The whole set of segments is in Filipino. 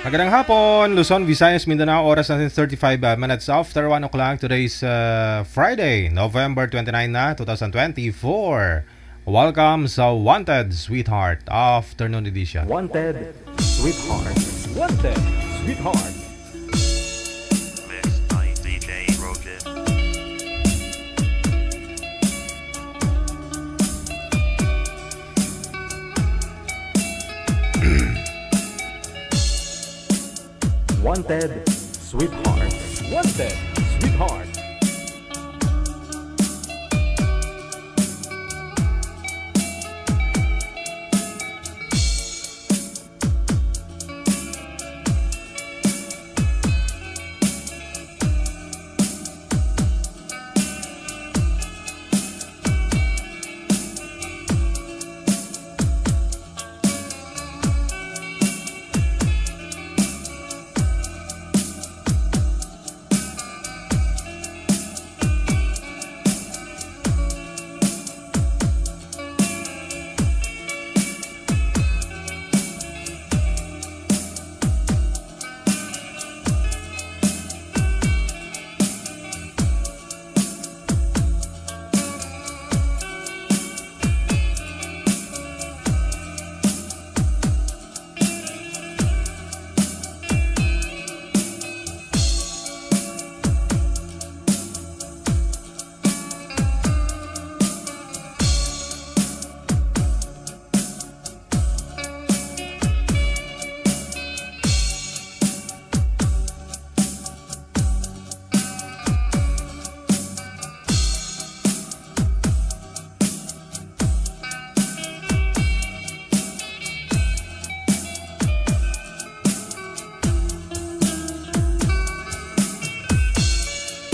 Magandang hapon, Luzon, Visayas, Mindanao. Oras natin 35 minutes after 1 o'clock. Today's Friday, November 29 na, 2024. Welcome sa Wanted Sweetheart Afternoon Edition. Wanted Sweetheart. Wanted Sweetheart. Mixed by DJ Rogan. Wanted Sweetheart. Wanted Sweetheart.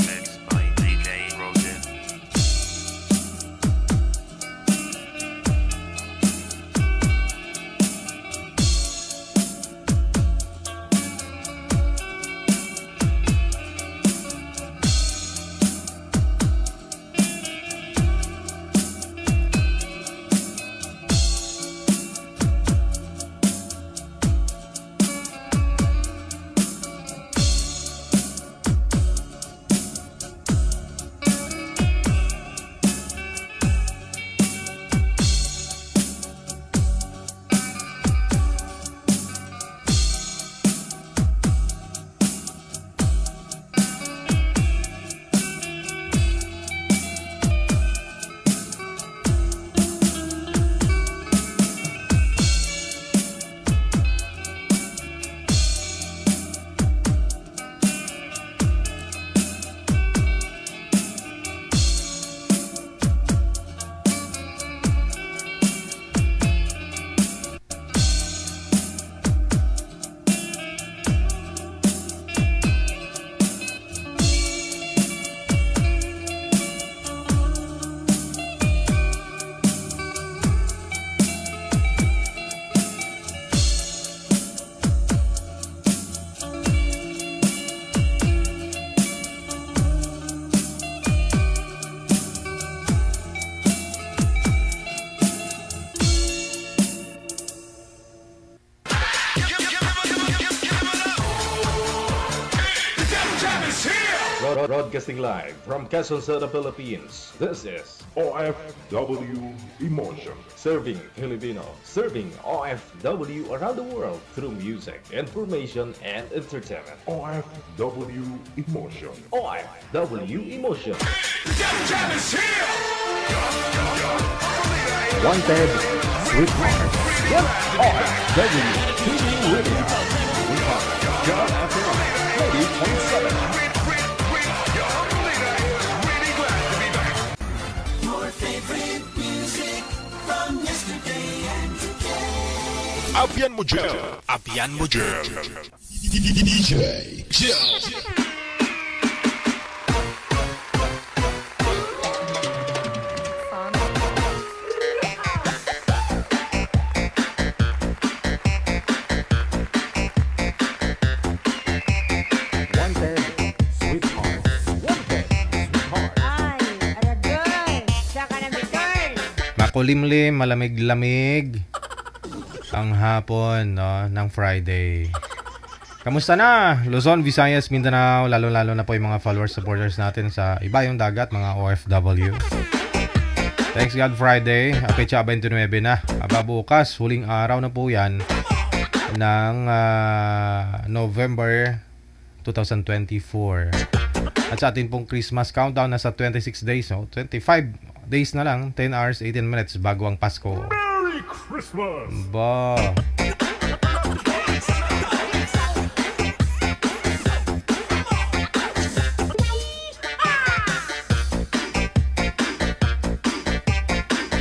Mixed by DJ Rogan. Broadcasting live from Quezon City, Philippines. This is OFW Emotion. Serving Filipino, serving OFW around the world through music, information, and entertainment. OFW Emotion. OFW Emotion. Wanted Sweetheart. OFW TV Radio. We are God FM 80.7. Abian mo dyan. Abian mo dyan. DJ Jill. Wanted Sweetheart. Wanted Sweetheart. Ay, aragay. Saka na bitar. Makulimlim, malamig-lamig ang hapon, no, ng Friday. Kamusta na? Luzon, Visayas, Mindanao, lalo-lalo na po yung mga followers, supporters natin sa ibayong dagat, mga OFW. Thanks God Friday, Pecha 29 na. Aba bukas, huling araw na po yan ng November 2024. At sa atin pong Christmas countdown, nasa 26 days, no? 25 days na lang, 10 hours, 18 minutes bago ang Pasko. Merry Christmas! Ba.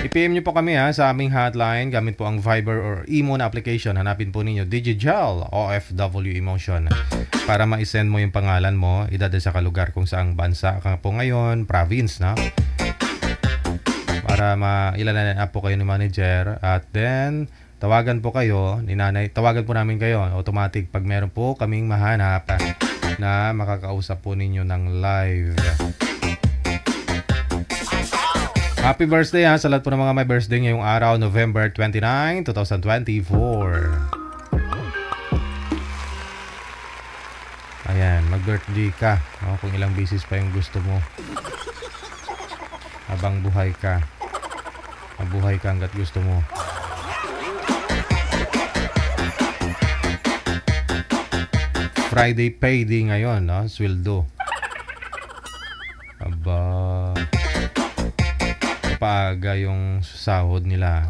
I-PM nyo po kami sa aming hotline gamit po ang Viber or Imo na application. Hanapin po ninyo Digital OFW Emotion para ma-send mo yung pangalan mo, idadala sa kalugar kung saang bansa ka po ngayon, province na. Para mailalan na po kayo ni manager at then tawagan po kayo ni nanay, tawagan po namin kayo automatic pag meron po kaming mahanap na makakausap po ninyo ng live. Happy birthday sa lahat po ng mga may birthday ngayong araw, November 29, 2024. Ayan, mag-birthday ka. Kung ilang beses pa yung gusto mo. Habang buhay ka. Mabuhay ka hanggat gusto mo. Friday payday ngayon, sweldo. Aba, paaga yung sahod nila.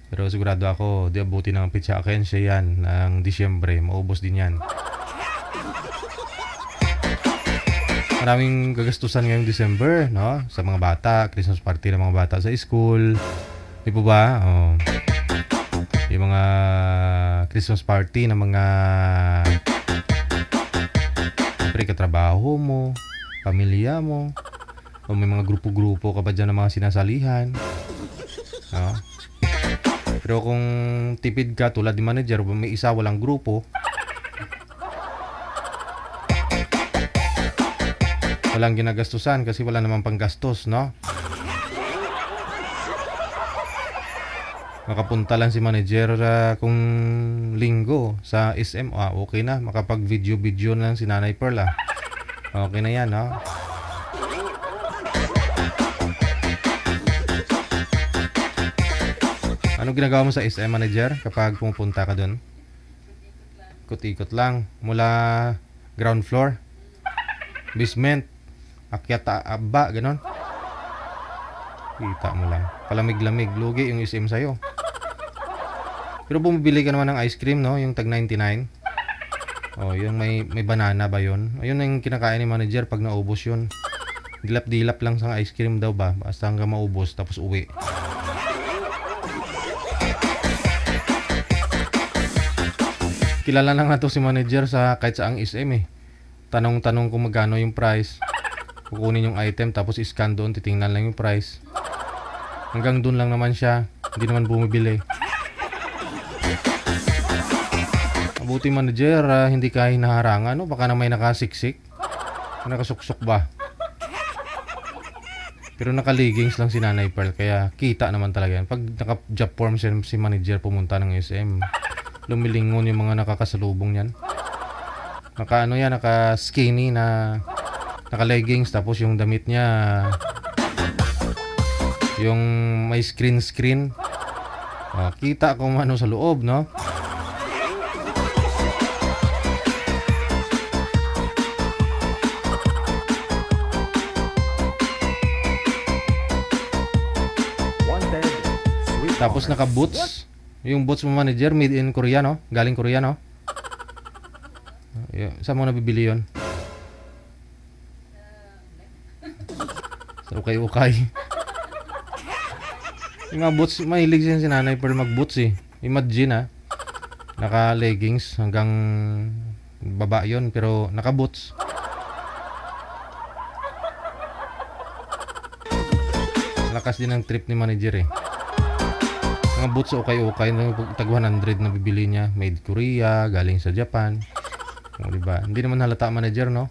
Pero sigurado ako, di abuti ng Pecha Agencia yan ng Disyembre. Maubos din yan. Maraming gagastusan ngayong December, no? Sa mga bata, Christmas party ng mga bata sa school. Di po ba? Yung mga Christmas party ng mga siyempre katrabaho mo, pamilya mo. O may mga grupo-grupo ka ba dyan ng mga sinasalihan? No? Pero kung tipid ka tulad ni manager, may isa walang grupo, walang ginagastusan kasi wala namang panggastos, no? Makapunta lang si manager kung linggo sa SM, okay na. Makapag video na lang si Nanay Pearl, okay na yan, no? Ano ginagawa mo sa SM manager kapag pumupunta ka doon? Ikot-ikot lang. Mula ground floor, basement, akyat aba, ganon. Kita mo lang. Palamig-lamig. Lugi yung SM sa'yo. Pero bumibili ka naman ng ice cream, no? Yung tag 99. Yung may banana ba yun? Ayun na yung kinakain ni manager pag naubos yun. Dilap-dilap lang sa ice cream daw ba? Basta hanggang maubos tapos uwi. Kilala lang na to si manager sa kahit saang SM Tanong-tanong kung magkano yung price. Kukunin yung item tapos iscan doon, titingnan lang yung price. Hanggang doon lang naman siya. Hindi naman bumibili. Mabuti manager, hindi ka hinaharangan, no? Baka na may nakasiksik. Nakasuksok ba? Pero naka-leggings lang si Nanay Pearl, kaya kita naman talaga yan. Pag naka-job form si manager pumunta ng SM, lumilingon yung mga nakakasalubong yan. Naka-skinny na naka-leggings, tapos yung damit niya yung may screen. Kita kung ano sa loob, no? Tapos naka-boots. Yung boots mo manager, made in Korea, no? Galing Korea, no? Saan mo nabibili yun? Sa ukay-ukay. Yung mga boots, mahilig siya si Nanay Pearl mag-boots Imagine naka-leggings hanggang baba yun, pero naka-boots. Lakas din ang trip ni manager Mga boots sa ukay-ukay, tag 100 na bibili niya, made Korea, galing sa Japan. Diba? Hindi naman halata manager, no?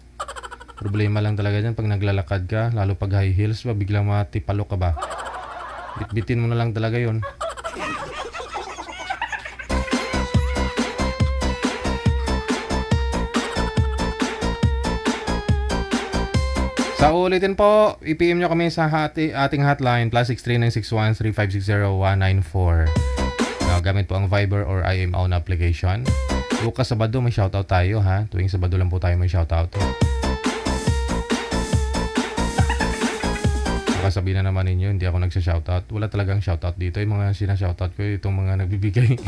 Problema lang talaga dyan pag naglalakad ka, lalo pag high heels, biglang matipalo ka ba? Bitbitin mo na lang talaga yon. Sa ulitin po, i-PM nyo kami sa ating hotline +63961-3560-194. Gamit po ang Viber or IMO na application. Bukas Sabado may shoutout tayo ha. Tuwing Sabado lang po tayo may shoutout. Baka sabihin na naman ninyo, hindi ako nagsha-shoutout. Wala talagang shoutout dito. Yung mga sina-shoutout ko, itong mga nagbibigay.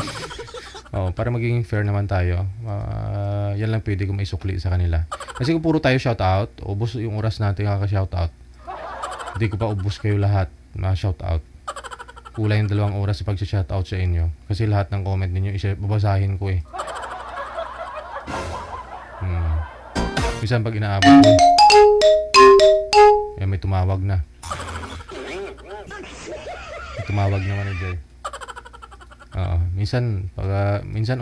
Para maging fair naman tayo. Yan lang pwede ko maisukli sa kanila. Kasi kung puro tayo shoutout, ubos yung oras natin kaka-shoutout. Hindi ko pa ubos kayo lahat na shoutout. Kulang yung 2 oras sa pag-shoutout sa inyo. Kasi lahat ng comment ninyo, babasahin ko eh. Minsan pag inaabot ko, may tumawag na. May tumawag na manager. Minsan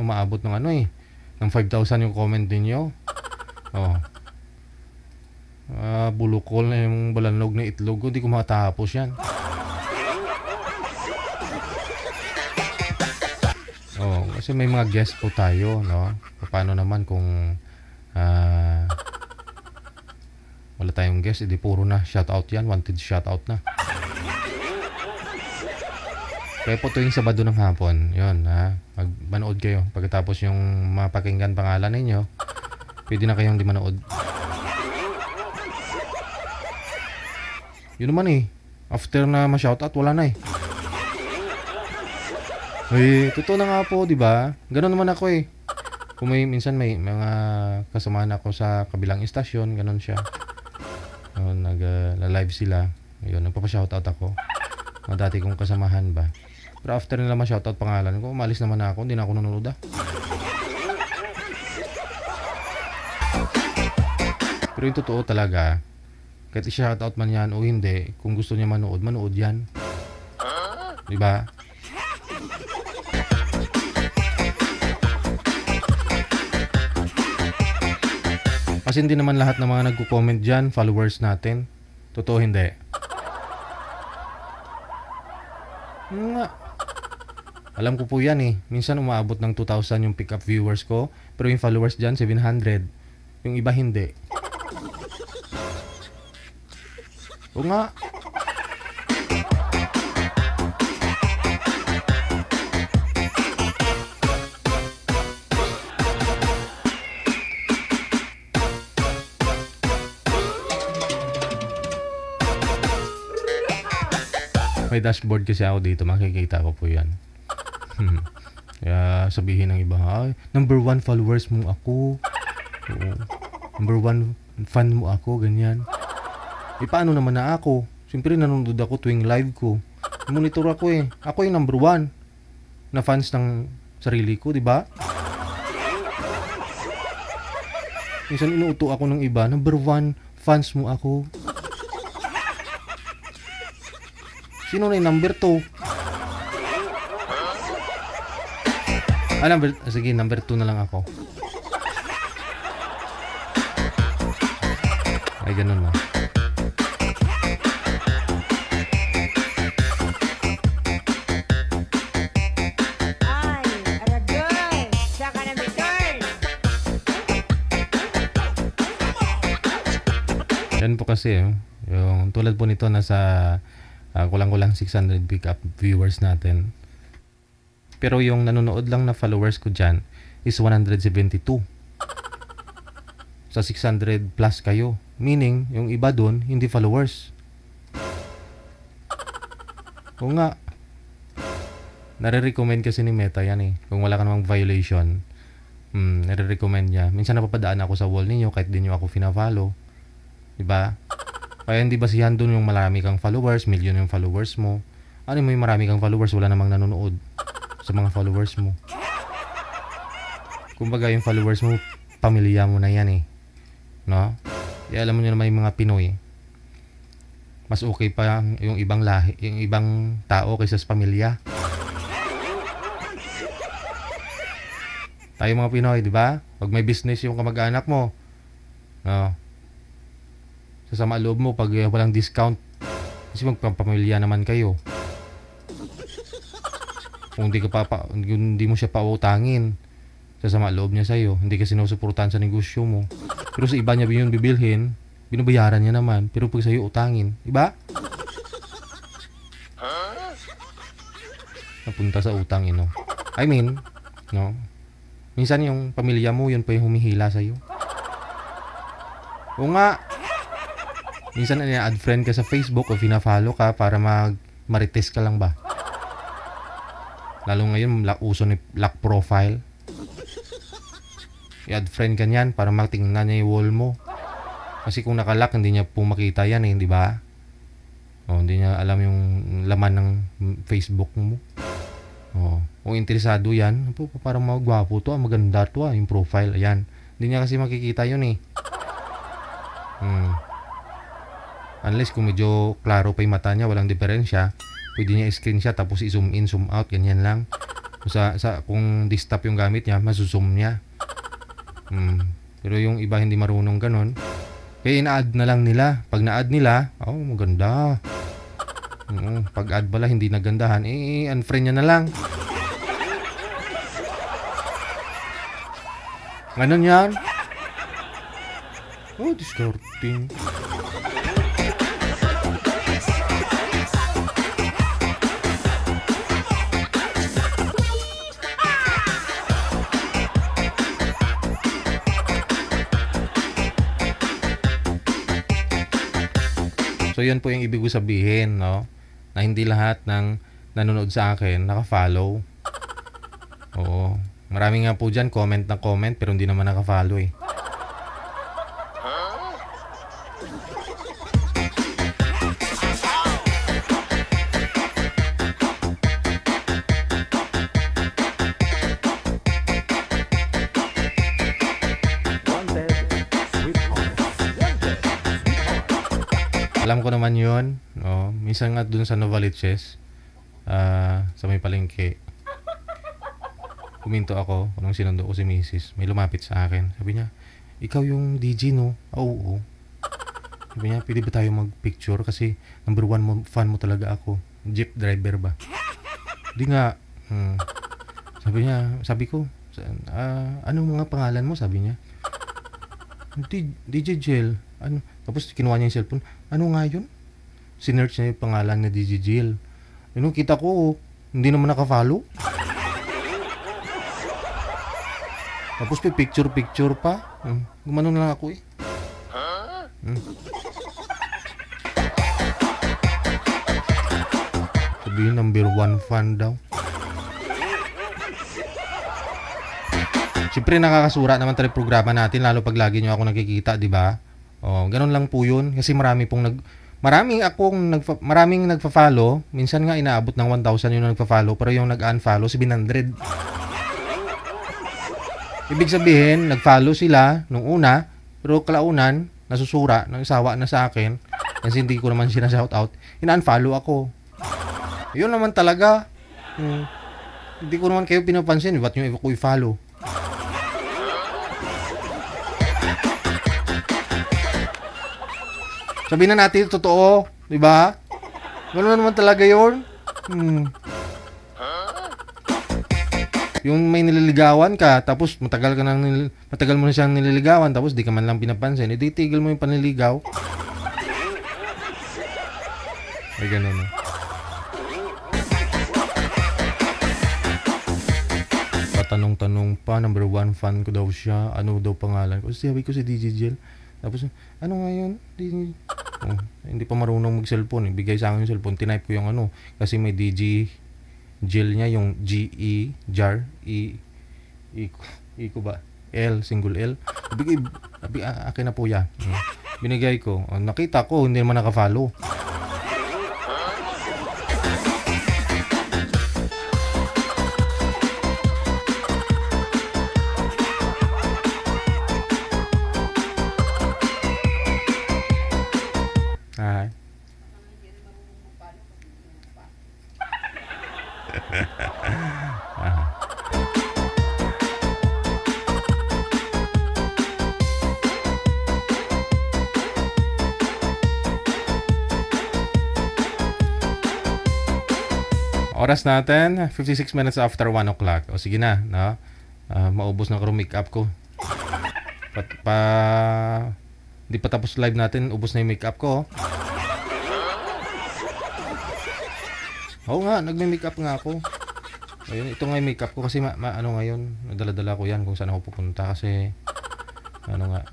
umaabot ng ng 5,000 yung comment ninyo. Bulukol na yung balanlog na itlog ko, hindi ko matapos yan. Kasi may mga guest po tayo, no? Paano naman kung wala tayong guest, edi puro na shoutout yan, wanted shoutout na. Kaya po tuwing Sabado ng hapon, yun magmanood kayo. Pagkatapos yung mapakinggan pangalan ninyo, pwede na kayong di manood. Yun naman after na ma-shoutout, wala na totoo na nga po, di ba? Ganun naman ako Kung minsan may mga kasamahan ako sa kabilang istasyon, ganun siya. Nag-live sila. Ayun, nagpapa-shoutout ako. Mga dati kong kasamahan ba. Pero after nila ma-shoutout pangalan ko, umalis naman ako, hindi na ako nanonood Pero yung totoo talaga, kahit i-shoutout man yan o hindi, kung gusto niya manood yan. Di ba? Kasi hindi naman lahat ng mga nagko-comment dyan, followers natin. Totoo hindi. Nga. Alam ko po yan Minsan umaabot ng 2,000 yung pick-up viewers ko. Pero yung followers dyan, 700. Yung iba hindi. O nga. May dashboard kasi ako dito, makikita ko po yan. Kaya sabihin ng iba, number 1 followers mo ako. Number 1 fan mo ako, ganyan. Paano naman na ako? Siyempre nanonood ako tuwing live ko. Monitor ako Ako yung number 1 na fans ng sarili ko, di ba? Minsan inuuto ako ng iba, number 1 fans mo ako. Sino na yung number 2? Sige, number 2 na lang ako. Ay, ganun na. Aragoy! Saka na may turn! Yan po kasi, yung tulad po nito nasa kulang-kulang 600 pick-up viewers natin. Pero yung nanonood lang na followers ko dyan is 172. Sa 600 plus kayo. Meaning, yung iba dun, hindi followers. O nga. Nare-recommend kasi ni Meta yan Kung wala ka namang violation, nare-recommend niya. Minsan napapadaan ako sa wall ninyo kahit di nyo ako fina-follow. Diba? Kaya hindi basihan dun yung marami kang followers, million yung followers mo. Ano mo yung marami kang followers, wala namang nanonood sa mga followers mo. Kumbaga yung followers mo, pamilya mo na yan No? Kaya alam mo nyo naman yung mga Pinoy. Mas okay pa yung ibang lahi, yung ibang tao kaysa sa pamilya. Tayo mga Pinoy, di ba? Pag may business yung kamag-anak mo, no? Sasama loob mo pag walang discount. Kasi magpapamilya naman kayo. Kung hindi mo siya pautangin, sasama loob niya sa'yo. Hindi ka sinusuportahan sa negosyo mo. Pero sa iba niya yun bibilhin, binabayaran niya naman. Pero pag sa'yo, utangin. Diba? Napunta sa utang, no? I mean, no? Minsan yung pamilya mo, yun pa yung humihila sa'yo. O nga, minsan add friend ka sa Facebook o fina-follow ka para marites ka lang ba? Lalo ngayon, uso ni lock profile. I-add friend ka niyan para matingnan niya yung wall mo. Kasi kung nakalock, hindi niya po makita yan eh, di ba? O, hindi niya alam yung laman ng Facebook mo. O, kung interesado yan, parang magwapo to, maganda to yung profile, ayan. Hindi niya kasi makikita yun eh. Unless kung medyo klaro pa yung mata niya, walang diferensya, pwede niya i-screenshot tapos i-zoom in, zoom out, ganyan lang. Kung desktop yung gamit niya, masusum niya. Pero yung iba hindi marunong ganon, kaya ina-add na lang nila. Pag na-add nila, maganda. Pag add pala hindi nagandahan, unfriend niya na lang. Ganon yan. Discarding. So yun po yung ibig ko sabihin, no? Na hindi lahat ng nanonood sa akin naka-follow. Oo. Marami nga po dyan comment ng comment pero hindi naman naka-follow eh. Alam ko naman yun. No? Minsan nga dun sa Novaliches, sa may palengke, kuminto ako nung sinundo ko si Mrs. May lumapit sa akin. Sabi niya, ikaw yung DJ, no? Oo. Sabi niya, pwede ba tayo mag-picture? Kasi number 1 fan mo talaga ako. Jeep driver ba? Di nga. Sabi ko, ano mga pangalan mo? Sabi niya, DJ Jill. Ano? Tapos kinuha niya yung cellphone. Ano nga yun? Sinearch niya yung pangalan na DJ Jill. Kita ko, hindi naman naka-follow. Tapos picture pa. Gumano na lang ako eh. Sabihin number 1 fan daw. Siyempre nakakasura naman tayo programa natin lalo pag lagi nyo ako nakikita, di ba? Ganun lang po yun kasi maraming nagfa-follow. Minsan nga inaabot ng 1,000 yung nagfa-follow pero yung nag-unfollow 700. Ibig sabihin, nag-follow sila nung una pero kalaunan nasusura, nagsawa na sa akin kasi hindi ko naman sila shout out. Ina-unfollow ako. Yun naman talaga. Hindi ko naman kayo pinapansin, ba't nyo ako i-follow? Sabihin na natin totoo, di ba? Gano'n naman talaga yun. Yung may nililigawan ka, tapos matagal mo na siyang nililigawan, tapos di ka man lang pinapansin, edi tigil mo yung panliligaw. Ay, gano'n na. Patanong-tanong pa, number 1 fan ko daw siya, ano daw pangalan ko. Sabi ko si DJ Jill. Tapos, ano nga yun? Hindi pa marunong mag-cellphone. Bigay sa akin yung cellphone. Tinype ko yung ano. Kasi may DJ Jill niya, yung G-E, jar, E ko ba? L, single L. Akin na po ya. Binigay ko. Nakita ko, hindi naman naka-follow. Oras natin, 56 minutes after 1 o'clock. O sige na, no? Maubos na ko make up ko. Hindi pa tapos live natin, ubos na yung makeup ko. Oo nga, nagme-makeup nga ako. Ayun, ito nga yung makeup ko kasi ano ngayon, nadala-dala ko yan kung saan ako pupunta kasi ano nga,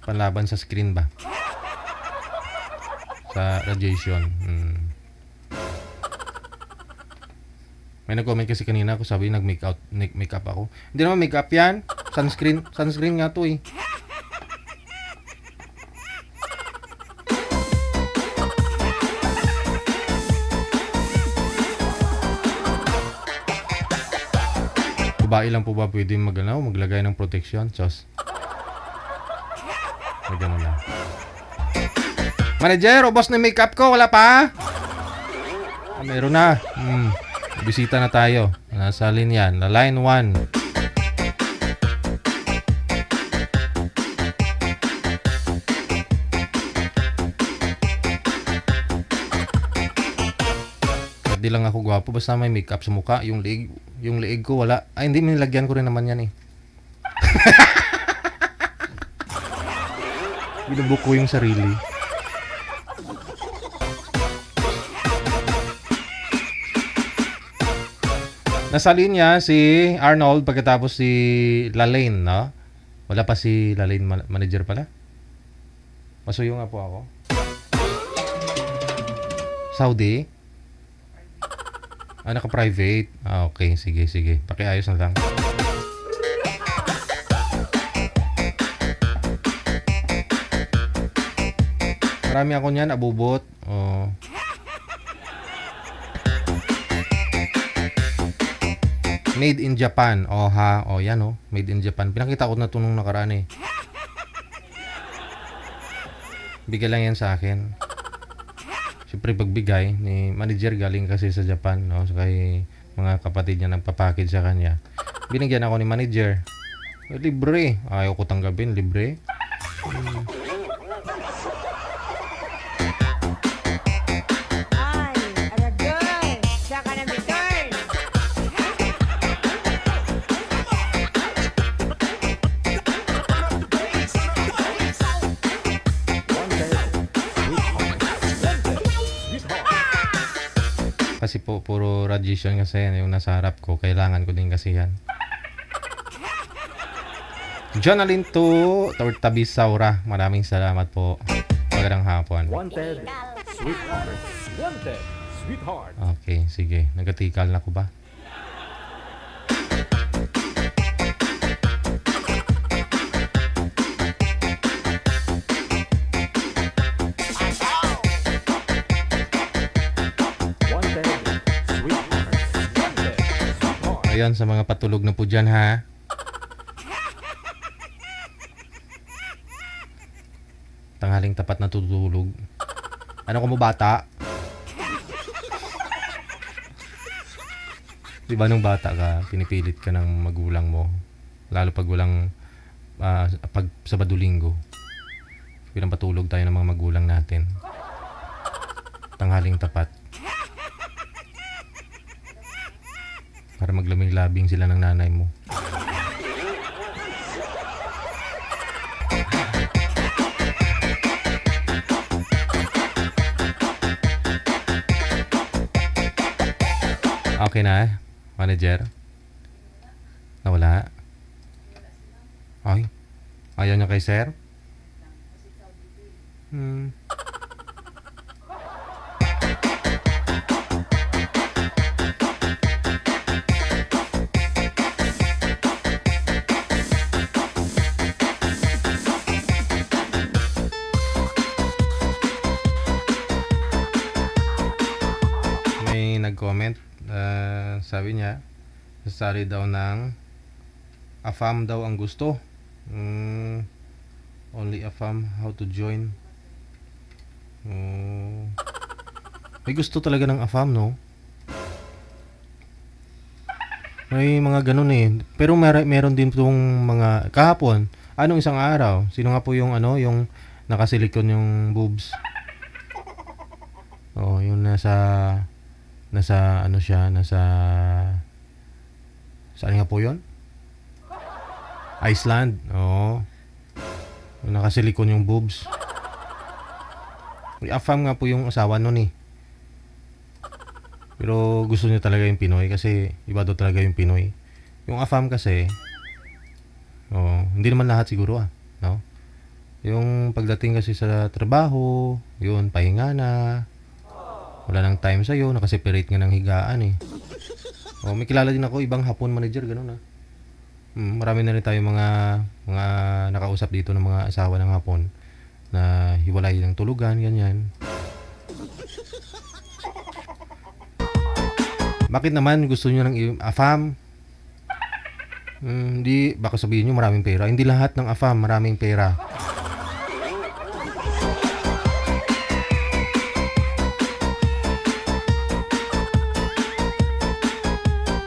panlaban sa screen ba? Sa radiation. May nag-comment kasi kanina ako, sabi nag-makeup ako. Hindi naman makeup yan. Sunscreen nga to eh. Babae lang po ba pwede maglagay ng protection? Chos. May ganun lang. Manager, ubos na makeup ko. Wala pa? Meron na. Bisita na tayo. Nasa linya. Line 1. Di lang ako gwapo. Basta may makeup sa mukha. Yung leeg ko wala. Ay, hindi. Nilagyan ko rin naman yan eh. Binubuk ko yung sarili. Nasa linya si Arnold pagkatapos si Lalaine, no? Wala pa si Lalaine manager pala. Pasuyo nga po ako. Saudi? Naka-private. Okay. Sige. Pakiayos na lang. Marami ako niyan, abubot. Oh. Made in Japan. Oh ha. Oh yan oh. Made in Japan. Pinakita ko na ito nung nakaraan eh. Bigay lang yan sa akin. Siyempre pagbigay ni manager galing kasi sa Japan. No? So kay mga kapatid niya nagpapackage sa kanya. Binigyan ako ni manager. Libre. Ayaw ko tanggapin. Libre. Kasi po, puro radiation kasi yan yung nasa harap ko. Kailangan ko din kasi yan. Jonalyn to Tortabi Saura. Maraming salamat po. Magandang hapon. Wanted, sweetheart. Wanted, sweetheart. Okay, sige. Nagatikal na ko ba? Ayan sa mga patulog na po dyan ha. Tanghaling tapat na tutulog. Ano ko mo bata? Diba nung bata ka, pinipilit ka ng magulang mo. Lalo pag walang pag Sabado Linggo. Pinapatulog tayo ng mga magulang natin. Tanghaling tapat. Para maglaming-labing sila ng nanay mo. Okay na, manager? Nawala? Ay, ayaw niya kay sir? Nag-comment, sabi niya sasali daw ng AFAM daw ang gusto. Only AFAM, how to join. May gusto talaga ng AFAM, no? May mga ganun eh. Pero meron din itong mga kahapon. Anong isang araw? Sino nga po yung yung nakasilikon yung boobs? Oh, yung nasa saan nga po yun? Iceland. Oo. Nakasilikon yung boobs. May AFAM nga po yung asawa nun eh. Pero gusto niya talaga yung Pinoy kasi iba daw talaga yung Pinoy. Yung AFAM kasi, hindi naman lahat siguro no? Yung pagdating kasi sa trabaho, yun, pahinga na, wala nang time sa'yo, nakaseparate nga ng higaan eh. May kilala din ako, ibang Hapon manager, ganun marami na rin tayo mga nakausap dito ng mga asawa ng Hapon na hiwalay ng tulugan, ganyan. Bakit naman gusto nyo ng AFAM? Hindi, baka sabihin nyo maraming pera. Hindi lahat ng AFAM maraming pera.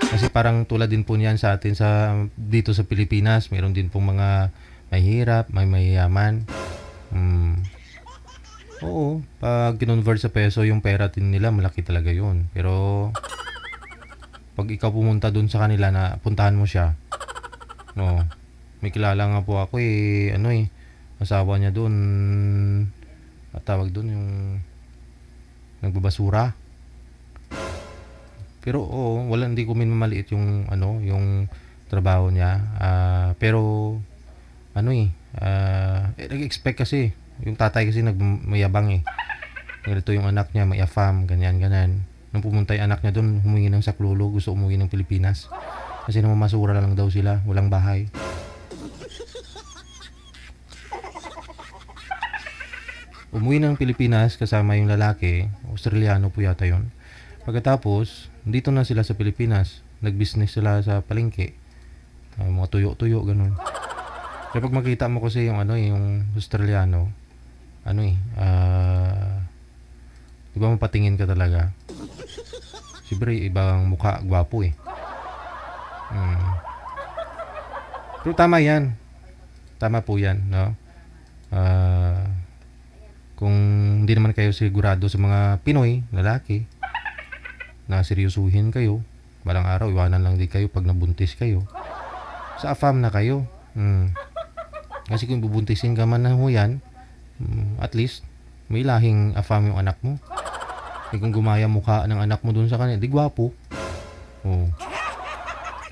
Kasi parang tulad din po niyan sa atin dito sa Pilipinas, mayroon din pong mga mahirap, may mayayaman. Oo, pag kinonvert sa peso yung pera din nila, malaki talaga yun. Pero pag ikaw pumunta dun sa kanila na puntahan mo siya, may kilala nga po ako asawa niya dun, tawag dun yung nagbabasura. Pero hindi ko minamaliit yung yung trabaho niya. Pero nag-expect kasi yung tatay kasi nagmayabang ganito yung anak niya, may AFAM, ganyan. Nung pumunta yung anak niya doon, humingi ng saklolo, gusto umuwi ng Pilipinas. Kasi namamasura lang daw sila, walang bahay. Umuwi ng Pilipinas kasama yung lalaki, Australiano po yata yun. Pagkatapos, dito na sila sa Pilipinas, nag-business sila sa palengke. Mga tuyo-tuyo, ganun. Kaya pag makita mo kasi yung yung Australiano, di ba mapatingin ka talaga? Siyempre, ibang mukha, gwapo Pero tama yan. Tama po yan, no? Kung hindi naman kayo sigurado sa mga Pinoy, lalaki, na seryosuhin kayo, balang araw, iwanan lang din kayo pag nabuntis kayo. Sa AFAM na kayo. Kasi kung bubuntisin ka man na yan, at least, may lahing AFAM yung anak mo. Kung gumaya mukha ng anak mo dun sa kanya, di gwapo.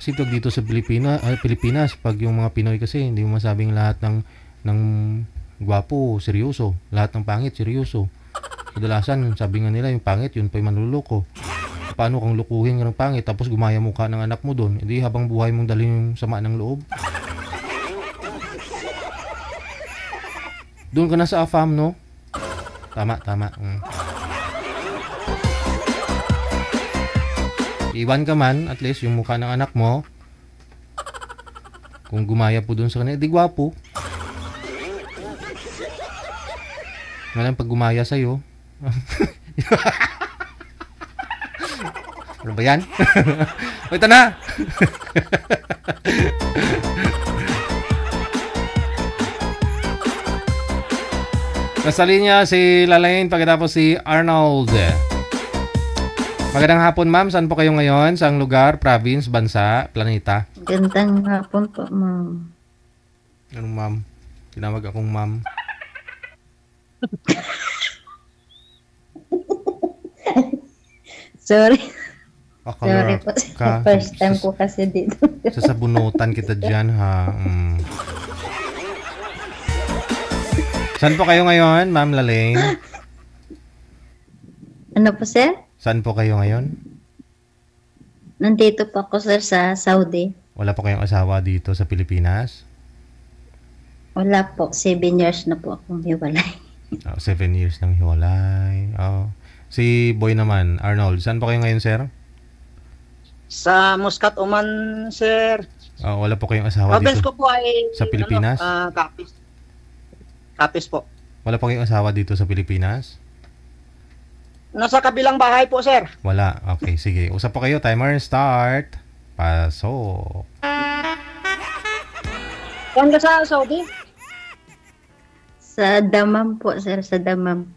Kasi pag dito sa Pilipinas, pag yung mga Pinoy kasi, hindi mo masabing lahat ng gwapo, seryoso. Lahat ng pangit, seryoso. Kadalasan, sabi nga nila, yung pangit, yun pa yung manluloko. Paano kang lukuhin ng pangit, tapos gumaya mukha ng anak mo dun? Hindi habang buhay mong dalhin yung sama ng loob. Doon ka na sa AFAM, no? Tama. Iwan ka man, at least yung mukha ng anak mo, kung gumaya po dun sa kanila, di gwapo. Ngayon pag gumaya sa'yo, ano ba yan? Ito na! Nasa linya si Lalaine, pagkatapos si Arnold. Magandang hapon, ma'am. Saan po kayo ngayon? Saang lugar, province, bansa, planeta? Gandang hapon po, ma'am. Anong ma'am? Tinawag akong ma'am. Sorry. Sorry po. First time ko kasi dito. Sasabunutan kita dyan, ha? Saan po kayo ngayon, ma'am Lalaine? Ano po, sir? Saan po kayo ngayon? Nandito po ako, sir, sa Saudi. Wala po kayong asawa dito sa Pilipinas? Wala po. 7 years na po akong hiwalay. 7 years nang hiwalay. Si Boy naman, Arnold, saan po kayo ngayon, sir? Sa Muscat, Oman, sir. Wala po kayong asawa Province dito ko po ay sa Pilipinas? Capiz po. Wala po kayong asawa dito sa Pilipinas? Nasa kabilang bahay po, sir. Wala. Okay, sige. Usap po kayo. Timer start. Pasok. Saan ka sa Saudi? Sa Dammam po, sir. Sa Dammam.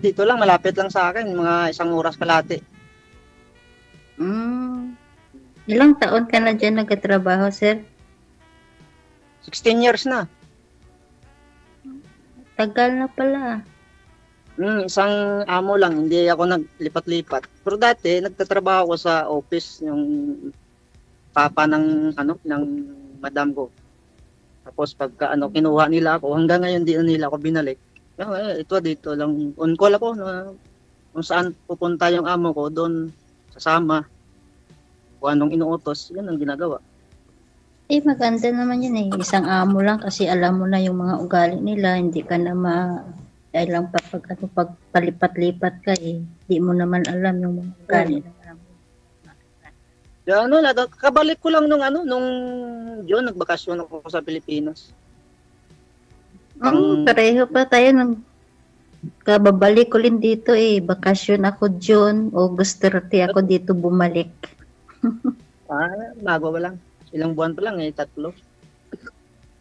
Dito lang. Malapit lang sa akin. Mga 1 oras kalahati. Ilang taon ka na dyan nagkatrabaho, sir? 16 years na. Tagal na pala. Isang amo lang, hindi ako naglipat-lipat. Pero dati, nagtatrabaho ako sa office, yung papa ng, ng madam ko. Tapos pagka, kinuha nila ako, hanggang ngayon di na nila ako binalik. Ito dito lang, on call ako, na kung saan pupunta yung amo ko, doon sasama. Kung anong inuutos, yun ang ginagawa. Maganda naman yun eh. Isang amo lang kasi alam mo na yung mga ugali nila. Hindi ka na dahil lang pag palipat-lipat ka eh. Hindi mo naman alam yung mga ugali ng amo. Kabalik ko lang nung yun, nagbakasyon ako sa Pilipinas. Pareho pa tayo kababalik ko rin dito eh. Bakasyon ako June, August 30 ako dito bumalik. Bago pa lang. Ilang buwan pa lang 3.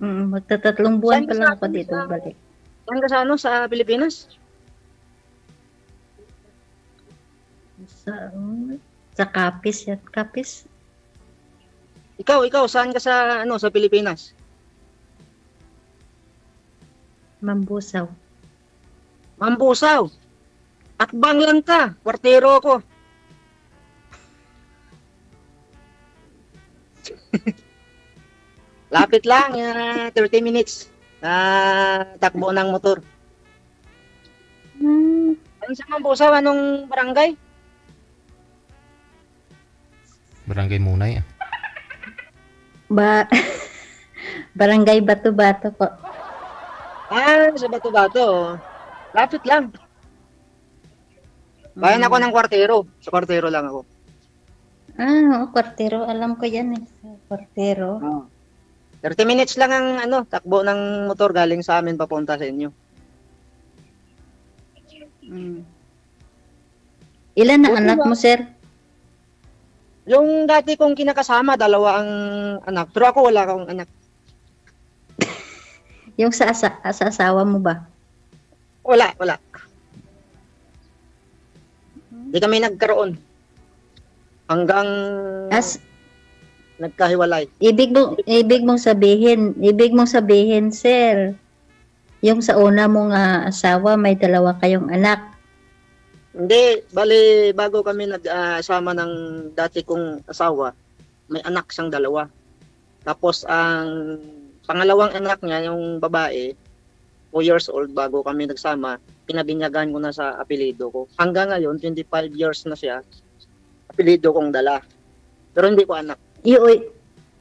Magtatatlong buwan pa lang ako dito balik. Saan ka sa Pilipinas? Sa Capiz yan. Capiz? Ikaw, saan ka sa Pilipinas? Mambusaw. Akbang lang ka. Kwartero ko. Lapit lang, 30 minutes. Takbo ng motor. Ano sa Mambusaw? Anong barangay? Barangay Munay. Barangay Bato-Bato po. Sa Bato-Bato. Lapit lang. Bayan ako ng kwartero. Sa kwartero lang ako. Kwartero. Alam ko yan eh. Kwartero. 30 minutes lang ang takbo ng motor galing sa amin papunta sa inyo. Ilan na anak mo, sir? Yung dati kong kinakasama, 2 ang anak. Pero ako wala akong anak. Yung sa asawa mo ba? Wala. Hindi kami nagkaroon. Hanggang nagkahiwalay. Ibig mong sabihin, sir, yung sa una mong asawa, may 2 kayong anak. Hindi, bali bago kami nag-asama ng dati kong asawa, may anak siyang 2. Tapos ang pangalawang anak niya, yung babae, 2 years old bago kami nagsama, pinabinyagan ko na sa apelido ko. Hanggang ngayon, 25 years na siya, apelido kong dala. Pero hindi ko anak.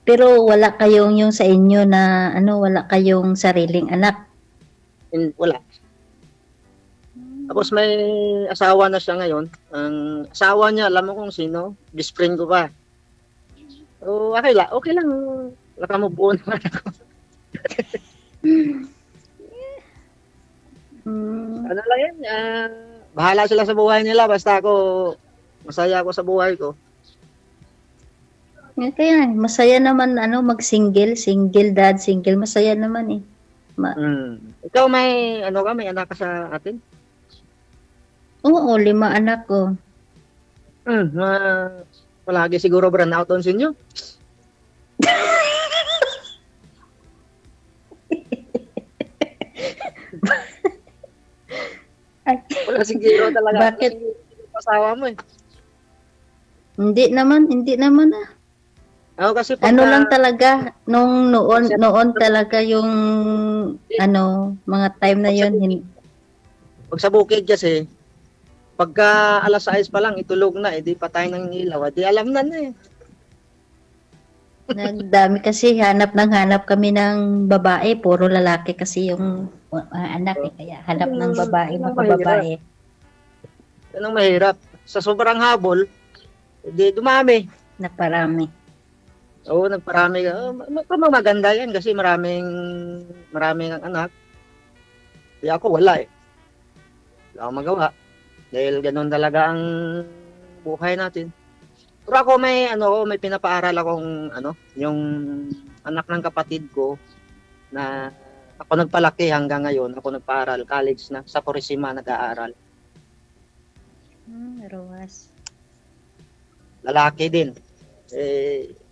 Pero wala kayong yung sa inyo na wala kayong sariling anak. Wala. Tapos may asawa na siya ngayon. Ang asawa niya, alam mo kung sino? Best friend ko pa. So, okay lang. Nakamubuo naman ako. Ano lang yan? Bahala sila sa buhay nila. Basta masaya ako sa buhay ko. Kaya masaya naman mag-single dad, single masaya naman eh. Ikaw may anak ka sa atin? Oo, 5 anak ko. Palagi siguro brand out on sinyo. Wala siguro talaga. Bakit? Pasawa mo eh. Hindi naman Kasi lang talaga noon talaga yung mga time na yon. Pag sa bukid kasi pagka alas 6 pa lang itulog na di patay ng ilaw, di alam na eh. Nagdami kasi hanap kami ng babae, puro lalaki kasi yung anak kaya hanap ng babae, makababae. Yan ang mahirap. Sa sobrang habol, di dumami. Naparami. Oo, nagparami ka. Maganda yan kasi maraming ang anak. Di ako wala eh. Wala akong magawa. Dahil ganun talaga ang buhay natin. Pero ako may pinapaaral akong yung anak ng kapatid ko na ako nagpalaki hanggang ngayon. Ako nagpaaral, college na, sa Purisima nag-aaral. Ruwas. Lalaki din.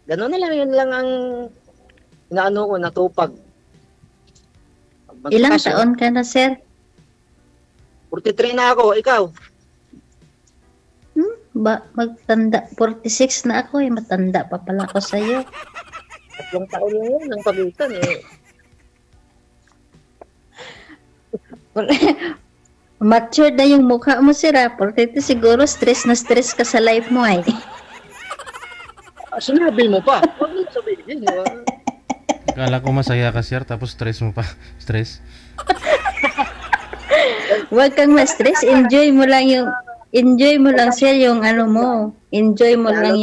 Gano'n na lang, yun lang ang ko, natupag. Ilang Magkasya. taon ka na, sir? 43 na ako, ikaw. Magtanda, 46 na ako eh. Matanda pa pala ako sa'yo. 3 taon lang yun ang pagitan eh. Matured na yung mukha mo, sir. 42 siguro, stress na stress ka sa life mo ay. Sinabi mo pa. Huwag mo sabihin. Kala ko masaya ka, sir, tapos stress mo pa. Stress. Huwag kang ma-stress. Enjoy mo lang sir yung ano mo. Enjoy mo lang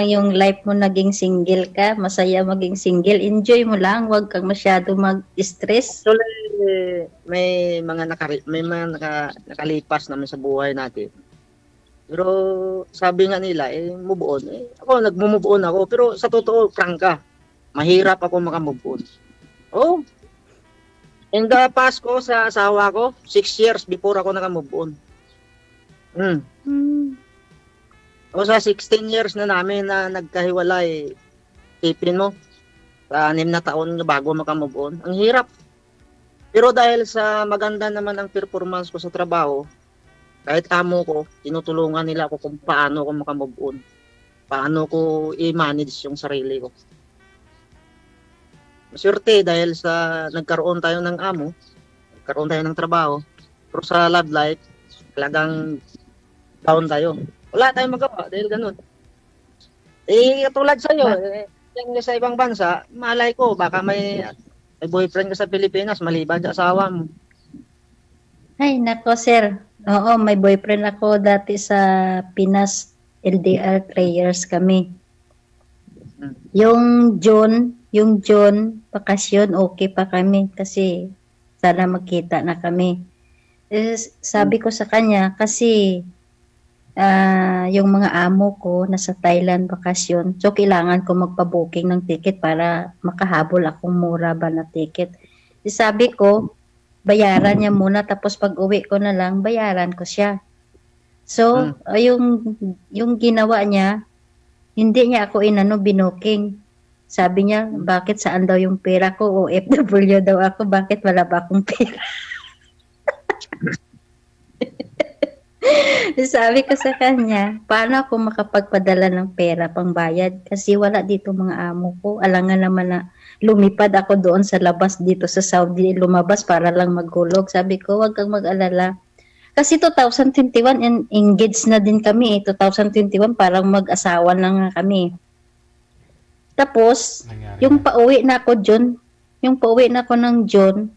yung life mo naging single ka. Masaya maging single. Enjoy mo lang. Huwag kang masyado mag-stress. Actually, may mga nakalipas naman sa buhay natin. Pero sabi nga nila, move on. Ako, nag-move on ako. Pero sa totoo, frank ka. Mahirap ako maka-move on. Oh, in the past ko sa asawa ko, 6 years before ako naka-move on. O sa 16 years na namin na nagkahiwalay, tipin mo, sa 6 na taon na bago maka-move on. Ang hirap. Pero dahil sa maganda naman ang performance ko sa trabaho, kahit amo ko, tinutulungan nila ako kung paano ko maka-move on. Paano ko i-manage yung sarili ko. Maswerte dahil sa nagkaroon tayo ng amo, nagkaroon tayo ng trabaho, pero sa love life, talagang down tayo. Wala tayong magawa dahil ganun. Katulad sa'yo, yung sa ibang bansa, malay ko, baka may boyfriend ka sa Pilipinas, maliban sa asawa mo. Ay, nako sir. Oo, may boyfriend ako dati sa Pinas. LDR 3 years kami. Yung June, bakasyon, okay pa kami kasi sana magkita na kami. Sabi ko sa kanya kasi yung mga amo ko nasa Thailand bakasyon, so kailangan ko magpa-booking ng ticket para makahabol akong mura ba na ticket. Sabi ko, bayaran niya muna tapos pag uwi ko na lang, bayaran ko siya. So, yung ginawa niya, hindi niya ako binuking. Sabi niya, bakit saan daw yung pera ko? OFW daw ako, bakit wala ba akong pera? Sabi ko sa kanya, paano ako makapagpadala ng pera pang bayad? Kasi wala dito mga amo ko. Alangan naman na lumipad ako doon sa labas dito sa Saudi, lumabas para lang maghulog. Sabi ko, wag kang mag-alala. Kasi 2021, engaged na din kami. 2021, parang mag-asawa na nga kami. Tapos, yung pauwi na ako ng June,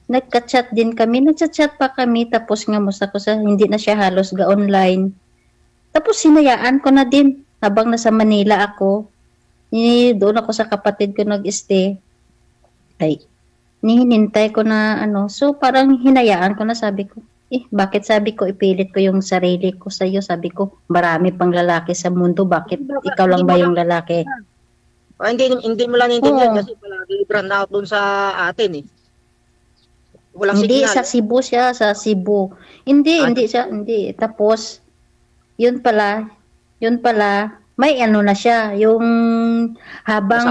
nagka-chat din kami. Nagchat-chat pa kami. Tapos nga musta ko sa, hindi na siya halos ga-online. Tapos hinayaan ko na din. Habang nasa Manila ako, doon ako sa kapatid ko nag-stay. Ay, hinintay ko na So, parang hinayaan ko na, sabi ko. Bakit sabi ko, ipilit ko yung sarili ko sa iyo? Sabi ko, marami pang lalaki sa mundo. Bakit ikaw lang ba yung lalaki? Hindi mo lang naintindihan kasi palagi brand out doon sa atin eh. Walang hindi, signal. sa Cebu siya, sa Cebu. Hindi. Tapos, yun pala, may na siya, yung habang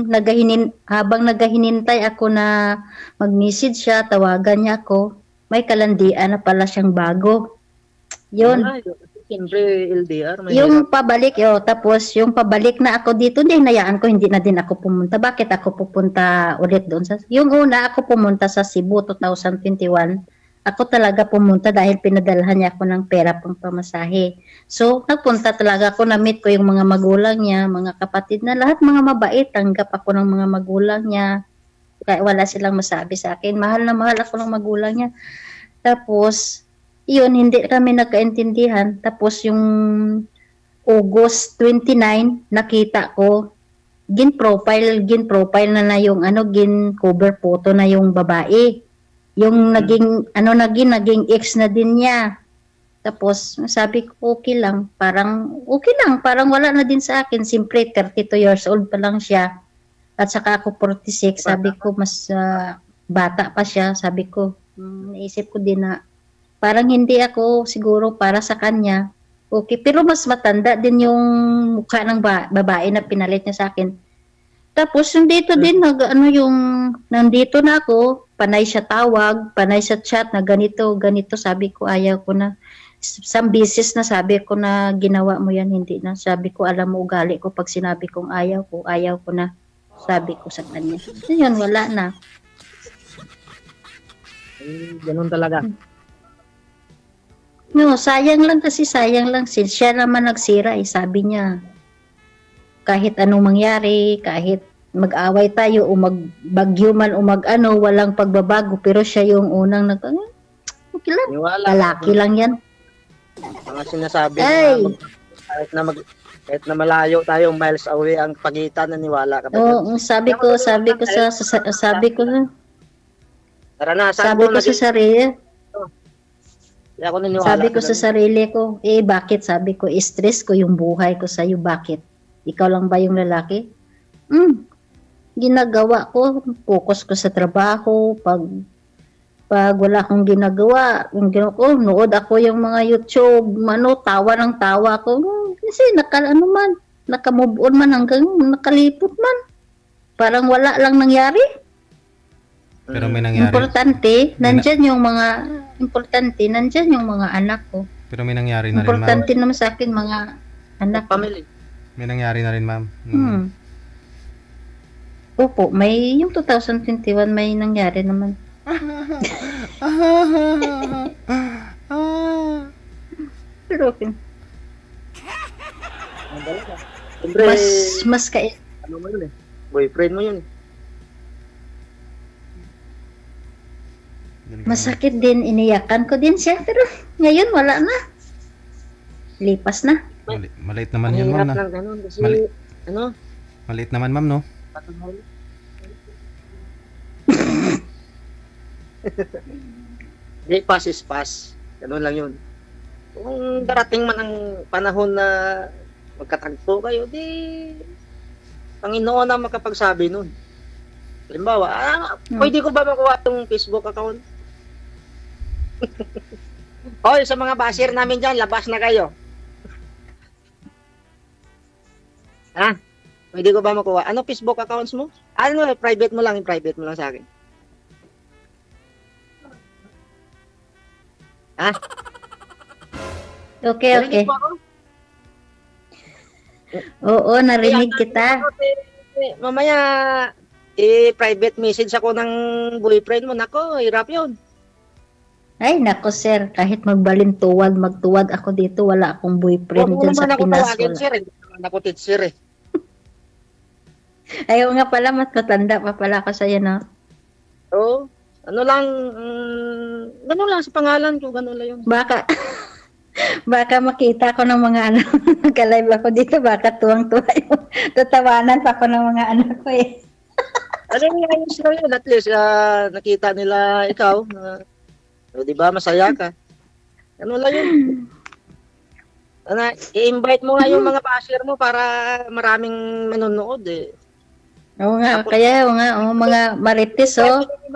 naghahinintay ako na mag-message siya, tawagan niya ako, may kalandian na pala siyang bago. Yun. Siyempre, LDR. Yung pabalik, tapos yung pabalik na ako dito, hinayaan ko, hindi na din ako pumunta. Bakit ako pupunta ulit doon? Yung una, ako pumunta sa Cebu 2021. Ako talaga pumunta dahil pinadalhan niya ako ng pera pang pamasahe. So, nagpunta talaga ako, na-meet ko yung mga magulang niya, mga kapatid na lahat, mga mabait. Tanggap ako ng mga magulang niya. Kaya wala silang masabi sa akin. Mahal na mahal ako ng magulang niya. Tapos, yun, hindi kami nagkaintindihan. Tapos yung August 29, nakita ko, gin-profile na yung gin-cover photo na yung babae. Yung naging ex na din niya. Tapos, sabi ko, okay lang, parang wala na din sa akin. Siyempre, 32 years old pa lang siya. At saka ako 46, sabi ko, mas bata pa siya. Sabi ko, naisip ko din na, parang hindi ako siguro para sa kanya. Okay, pero mas matanda din yung mukha ng babae na pinalit niya sa akin. Tapos yung dito din nandito na ako, panay siya tawag, panay siya chat na ganito, sabi ko ayaw ko na. Some beses na sabi ko na ginawa mo yan, hindi na. Sabi ko alam mo ugali ko pag sinabi kong ayaw ko na. Sabi ko sa kanya. Yun, wala na. Ganun talaga. No, sayang lang. Siya naman nagsira sabi niya. Kahit anong mangyari, kahit mag-away tayo o magbagyo man o walang pagbabago. Pero siya yung unang okay lang. Lalaki lang yan. Mga sinasabi Ay. na kahit na malayo tayo, miles away ang pagitan, naniwala ka ba? Oo, sabi ko sa sarili. Hindi ako naniwala. Sabi ko sa sarili ko, bakit? Sabi ko, stress ko yung buhay ko sa'yo. Bakit? Ikaw lang ba yung lalaki? Ginagawa ko, focus ko sa trabaho. Pag wala akong ginagawa, nood ako yung mga YouTube, tawa ng tawa ko. Kasi naka-move on man hanggang nakalipot man. Parang wala lang nangyari. Pero may nangyari. Importante, nandyan yung mga anak ko. Pero may nangyari na rin, ma'am. Importante naman sa akin, mga anak ko. Family. May nangyari na rin, ma'am. Opo, yung 2021 may nangyari naman. Pero okay. Siyempre, Mas ano mo yun boyfriend mo yun masakit din, iniyakan ko din siya, pero ngayon wala na. Lipas na. Maliit naman yun, ma'am. lang ganun kasi Maliit naman, ma'am, no? Di pass is pass. Ganun lang yun. Kung darating man ang panahon na magkatagpo kayo, di Panginoon ang makapagsabi nun. Halimbawa, pwede ko ba makuha itong Facebook account? Hoy, sa mga basher namin dyan, labas na kayo. Ha? Pwede ko ba makuha? Ano Facebook accounts mo? Private mo lang sa akin. Ha? Okay. Narinig mo ako? Oo, narinig kita. Mamaya, private message ako ng boyfriend mo. Nako, hirap yun. Ay, nako sir, kahit magtuwad ako dito, wala akong boyfriend dyan sa Pinas. Tawagin, sir. Hindi naman ako teacher eh. Ayaw nga pala, mas matanda pa pala ako sa'yo, no? Oo. Ganun lang sa pangalan ko, ganun lang yun. Baka makita ko ng mga anak, nagka-live ako dito, baka tuwang-tuwa yung tatawanan pa ako ng mga anak ko eh. Ayos lang yun, at least nakita nila ikaw, di ba, masaya ka. Ganun lang yun. I-invite mo nga yung mga basher mo para maraming manonood eh. Oo nga, mga marites,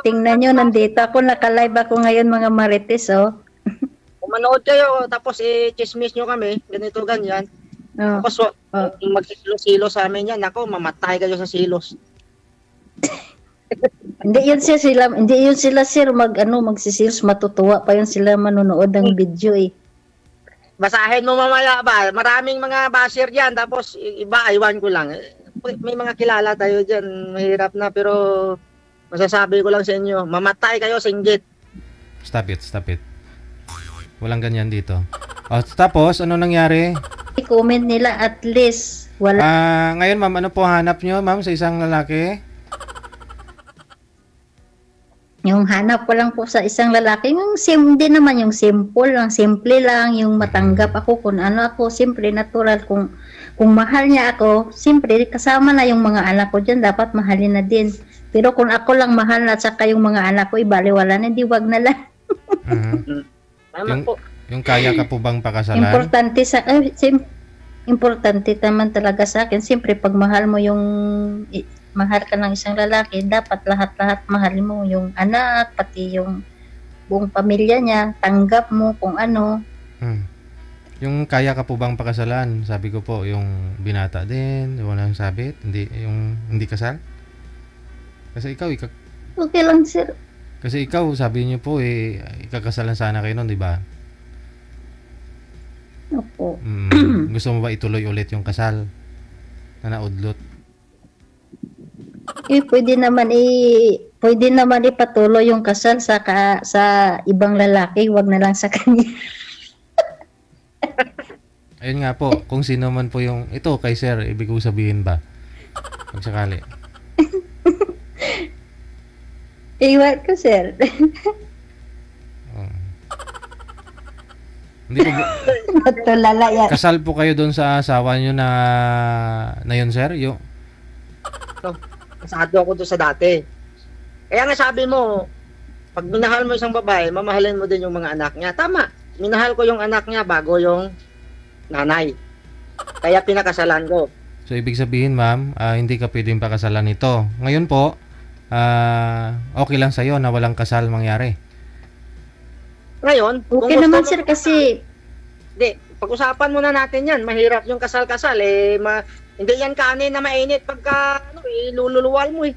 tingnan nyo, nandito ako, naka-live ako ngayon, mga marites, Kung manood kayo, tapos chismis nyo kami, ganito, ganyan. Tapos magsisilos-silos sa amin yan, ako, mamatay kayo sa silos. Hindi yun sila sir, magsisilos, matutuwa pa yun sila manonood ng video eh. Basahin mo mamaya ba, maraming mga basher dyan, tapos iba, aywan ko lang. May mga kilala tayo dyan, mahirap na, pero masasabi ko lang sa inyo, mamatay kayo sa inggit. Stop it. Walang ganyan dito. Tapos, ano nangyari? I-comment nila at least. Wala. Ngayon, ma'am, ano po hanap nyo, ma'am, sa isang lalaki? Yung hanap ko lang po sa isang lalaki, hindi naman yung simple lang, yung matanggap ako kung ano ako, simple, natural. Kung mahal niya ako, simple, kasama na yung mga anak ko dyan, dapat mahalin na din. Pero kung ako lang mahal na saka yung mga anak ko, ibaliwala na, di wag na lang. Yung kaya ka po bang pakasalan? Importante naman talaga sa akin. Siyempre, pag mahal ka ng isang lalaki, dapat lahat-lahat mahalin mo. Yung anak, pati yung buong pamilya niya, tanggap mo kung ano. Yung kaya ka po bang pakasalan? Sabi ko po, yung binata din, walang sabit, hindi kasal. Kasi Okay lang, sir. kasi ikaw sabi niyo po ikakasalan sana kayo noon, di ba? Opo. Gusto mo ba ituloy ulit yung kasal na naudlot? Pwede naman ipatuloy yung kasal sa ibang lalaki, wag na lang sa kanya. Ayun nga po, kung sino man po yung ito kay sir, ibig ko sabihin ba? Pag sakali. Iwan ko, sir. Oh. Hindi po Natulala yan. kasal po kayo doon sa asawa niyo na yun, sir? Kasado ako doon sa dati. Kaya nga sabi mo, pag minahal mo isang babae, mamahalin mo din yung mga anak niya. Tama. Minahal ko yung anak niya bago yung nanay. Kaya pinakasalan ko. So, ibig sabihin, ma'am, hindi ka pwedeng pakasalan nito. Ngayon po, okay lang sa'yo na walang kasal mangyari. Ngayon, Okay naman, sir, kasi Hindi, pag-usapan muna natin yan. Mahirap yung kasal-kasal. Hindi yan kanin na mainit pagka ilululuwal mo eh.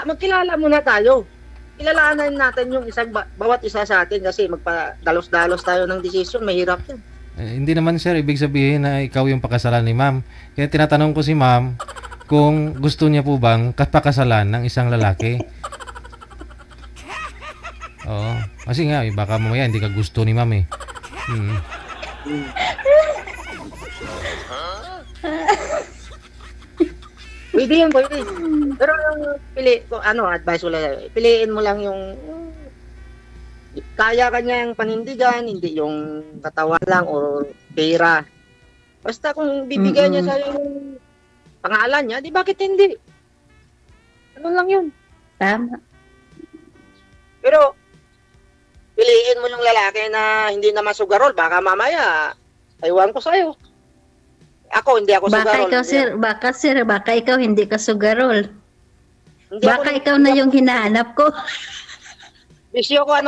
Magkilala muna tayo. Kilalanan natin yung bawat isa sa atin kasi magpadalos-dalos tayo ng desisyon. Mahirap yan. Hindi naman, sir, ibig sabihin na ikaw yung pakasalan ni ma'am. Kaya tinatanong ko si ma'am kung gusto niya po bang pakasalan ng isang lalaki. Oo. Kasi nga, baka mamaya hindi ka gusto ni ma'am eh. Pwede yun, pwede. Pero advice ko lang, piliin mo lang yung kaya kanyang panindigan, hindi yung katawan lang o pera. Basta kung bibigyan niya sa'yo yung pangalan niya, di bakit hindi? Ano lang yun. tama. Pero, piliin mo yung lalaki na hindi naman sugarol. Baka mamaya, aywan ko sa'yo. Hindi ako sugarol. Baka ikaw hindi ka sugarol. Hindi Baka ikaw na yung hinahanap ko. Bisyo ko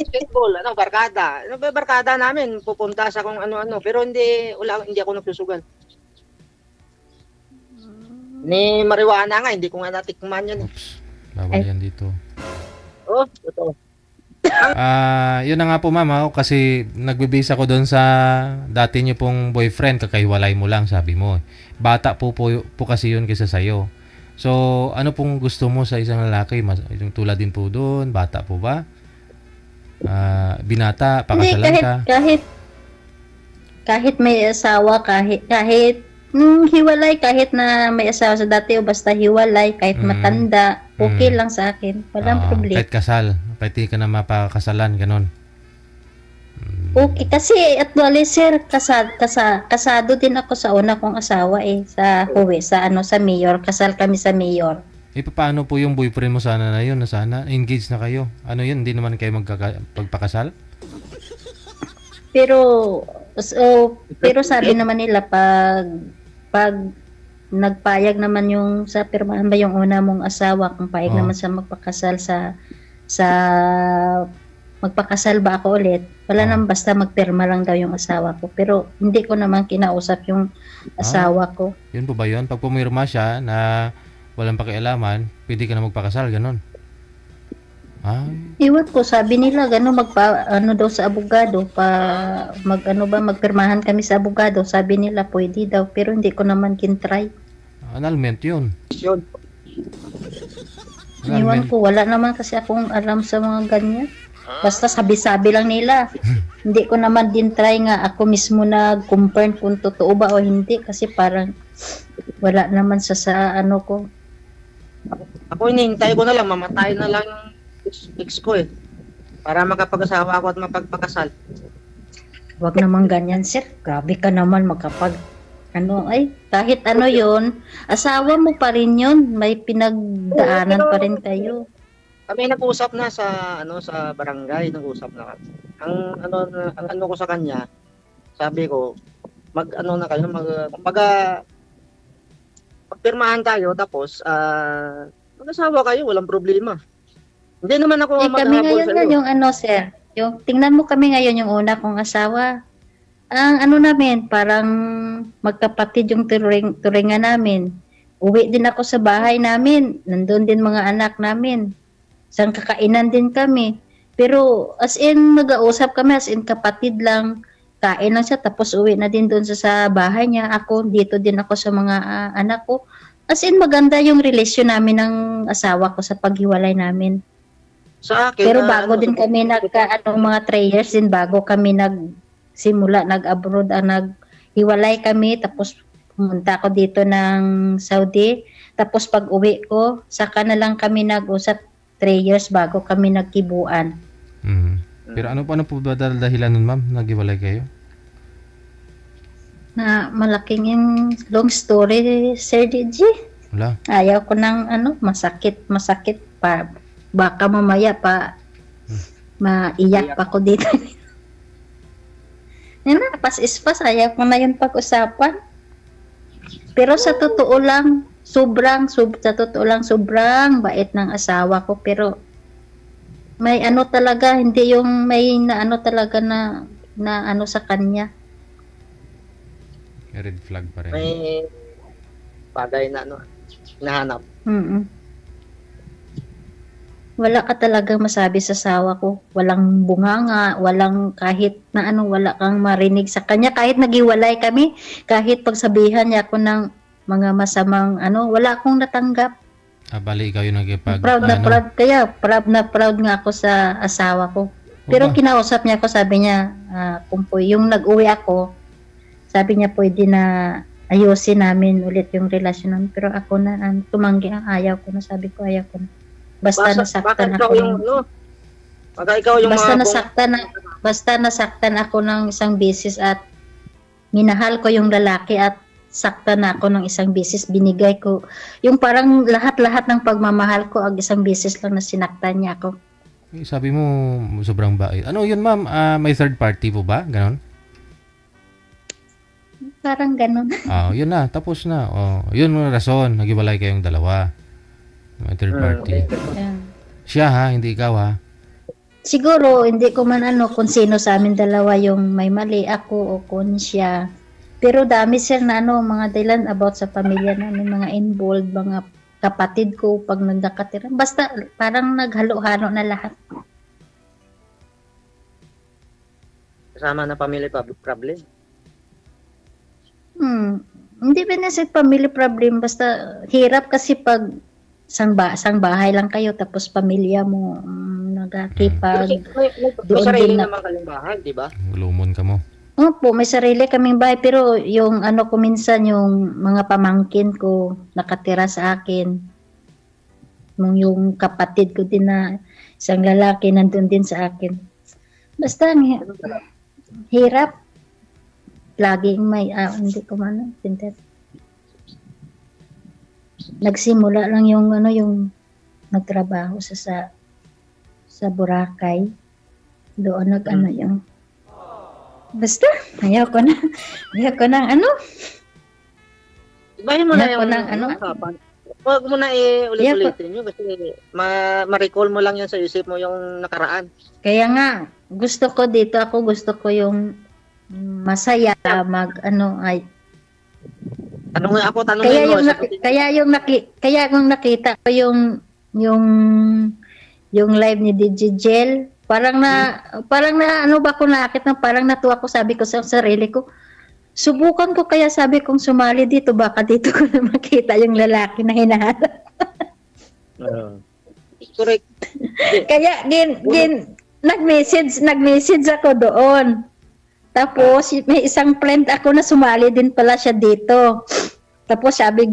basketball, barkada. Barkada namin, pupunta sa kung ano-ano. Pero hindi ako nagsusugal. Ni marijuana nga, hindi ko nga natikman yan. Oops. Bawal yan dito. Oh, totoo. Yun na nga po, ma'am, kasi nagbe-base ako doon sa dati niyo pong boyfriend, kakahiwalay mo lang, sabi mo. Bata po kasi yun kaysa sa'yo. So, ano pong gusto mo sa isang lalaki? Yung tulad din po doon, bata po ba? Binata, pakasalan ka? Kahit may asawa, kahit hiwalay, kahit na may asawa sa dati o basta hiwalay, kahit matanda, okay lang sa akin. Walang problema. Kahit kasal, pwede ka na mapakasalan, ganun. Okay, kasi actually, sir, kasado din ako sa una kong asawa sa sa mayor. Kasal kami sa mayor. Paano po yung boyfriend mo sana na yun? Sana engaged na kayo. Ano yun? Hindi naman kayo magpagpakasal? Pero sabi naman nila pag nagpayag naman yung sa pirmahan ba yung una mong asawa, kung payag naman sa magpakasal sa magpakasal ba ako ulit, wala naman, basta magpirma lang daw yung asawa ko. Pero hindi ko naman kinausap yung asawa ko. Yun po ba yun? Pag pumirma siya na walang pakialaman, pwede ka na magpakasal, ganun? Iwan ko, sabi nila gano'n daw sa abogado magpirmahan kami sa abogado, sabi nila pwede daw, pero hindi ko naman kintry. Annulment yun. Iwan ko, wala naman kasi akong alam sa mga ganyan. Basta sabi-sabi lang nila. Hindi ko naman din try nga ako mismo nag-confirm kung totoo ba o hindi, kasi parang wala naman sa ano ko. Ako hinihintay ko na lang, mamatay na lang ex ko para makapag-asawa ako at mapagpakasal. Wag naman ganyan, sir. Grabe ka naman kahit ano yon, asawa mo pa rin yon, may pinagdaanan pa rin kayo. Kami nag-usap na sa barangay, nag-usap na. Ang ano ko sa kanya, sabi ko, magpirmahan tayo, tapos mag-asawa kayo, walang problema. Hindi naman ako kami ngayon na yung sir. Yung tingnan mo kami ngayon yung una kong asawa. Ang ano namin, parang magkapatid yung turingan namin. Uwi din ako sa bahay namin. Nandun din mga anak namin. Isang kakainan din kami. Pero as in, nag-ausap kami, as in kapatid lang. Kain lang siya, tapos uwi na din doon sa bahay niya. Ako, dito din ako sa mga anak ko. As in, maganda yung relasyon namin ng asawa ko sa paghiwalay namin. Sa akin, Pero bago din kami mga 3 years din bago kami nagsimula, nag-abroad, naghiwalay kami, tapos pumunta ako dito ng Saudi. Tapos pag uwi ko, saka na lang kami nag-usap 3 years bago kami nagkibuan. Pero ano po ba dahilan nun, ma'am? Naghiwalay kayo? Na malaking long story, Sir DJ. Wala. Ayaw ko ng masakit pa. Baka mamaya pa maiyak pa ko dito. Yan na, pas-ispas, ayaw ko na yung pag-usapan. Pero sa totoo lang, sobrang bait ng asawa ko. Pero may talaga, hindi yung may talaga na sa kanya. Red flag pa rin. may bagay na nahanap. Wala ka talaga masabi sa asawa ko. Walang bunganga, walang kahit na wala kang marinig sa kanya. Kahit naghiwalay kami, kahit pagsabihan niya ako ng mga masamang wala akong natanggap. Bali, ikaw yung nagipag... Proud na proud nga ako sa asawa ko. Pero kinausap niya ako, sabi niya, kung po yung nag-uwi ako, sabi niya pwede na ayusin namin ulit yung relasyon namin. Pero ako na, tumanggi ang ayaw ko na, sabi ko ayaw ko na. Basta nasaktan ako. Basta nasaktan ako ng isang beses at minahal ko yung lalaki at saktan na ako ng isang beses, binigay ko yung parang lahat-lahat ng pagmamahal ko ang isang beses lang na sinaktan niya ako. Sabi mo sobrang bait. Ano yun, ma'am? May third party po ba? Ganon? Parang ganon. Yun na, tapos na. Yun ang rason, naghiwalay kayong dalawa. May third party. Siya ha, hindi ikaw ha? Siguro, hindi ko man kung sino sa amin dalawa yung may mali, ako o kung siya. Pero dami sir na mga dahilan about sa pamilya namin, mga involved, mga kapatid ko pag nagkakatira. Basta parang naghalo-halo na lahat. Kasama na family problem. Hindi ba na sa family problem, basta hirap kasi pag sang bahay lang kayo tapos pamilya mo nagkakipag May sarili naman kayong bahay, di ba? Lumon ka mo. Opo, may sarili kaming bahay pero yung ko minsan yung mga pamangkin ko nakatira sa akin. Yung kapatid ko din na isang lalaki nandun din sa akin. Basta hirap. Laging may hindi ko man tinted. Nagsimula lang yung yung nagtrabaho sa Boracay. Doon yung basta, ayaw ko na Ibahin mo na yung usapan. Huwag mo na ulit-ulitin yun kasi ma-recall mo lang yan sa isip mo yung nakaraan. Kaya nga, gusto ko yung masaya, kaya yung nakita ko yung live ni DJ Jel, parang na parang natuwa ko, sabi ko sa sarili ko, subukan ko kaya sabi kong sumali dito, baka dito ko na makita yung lalaki na hinahanap. Correct. Kaya nag-message ako doon. Tapos may isang friend ako na sumali din pala siya dito. Tapos sabi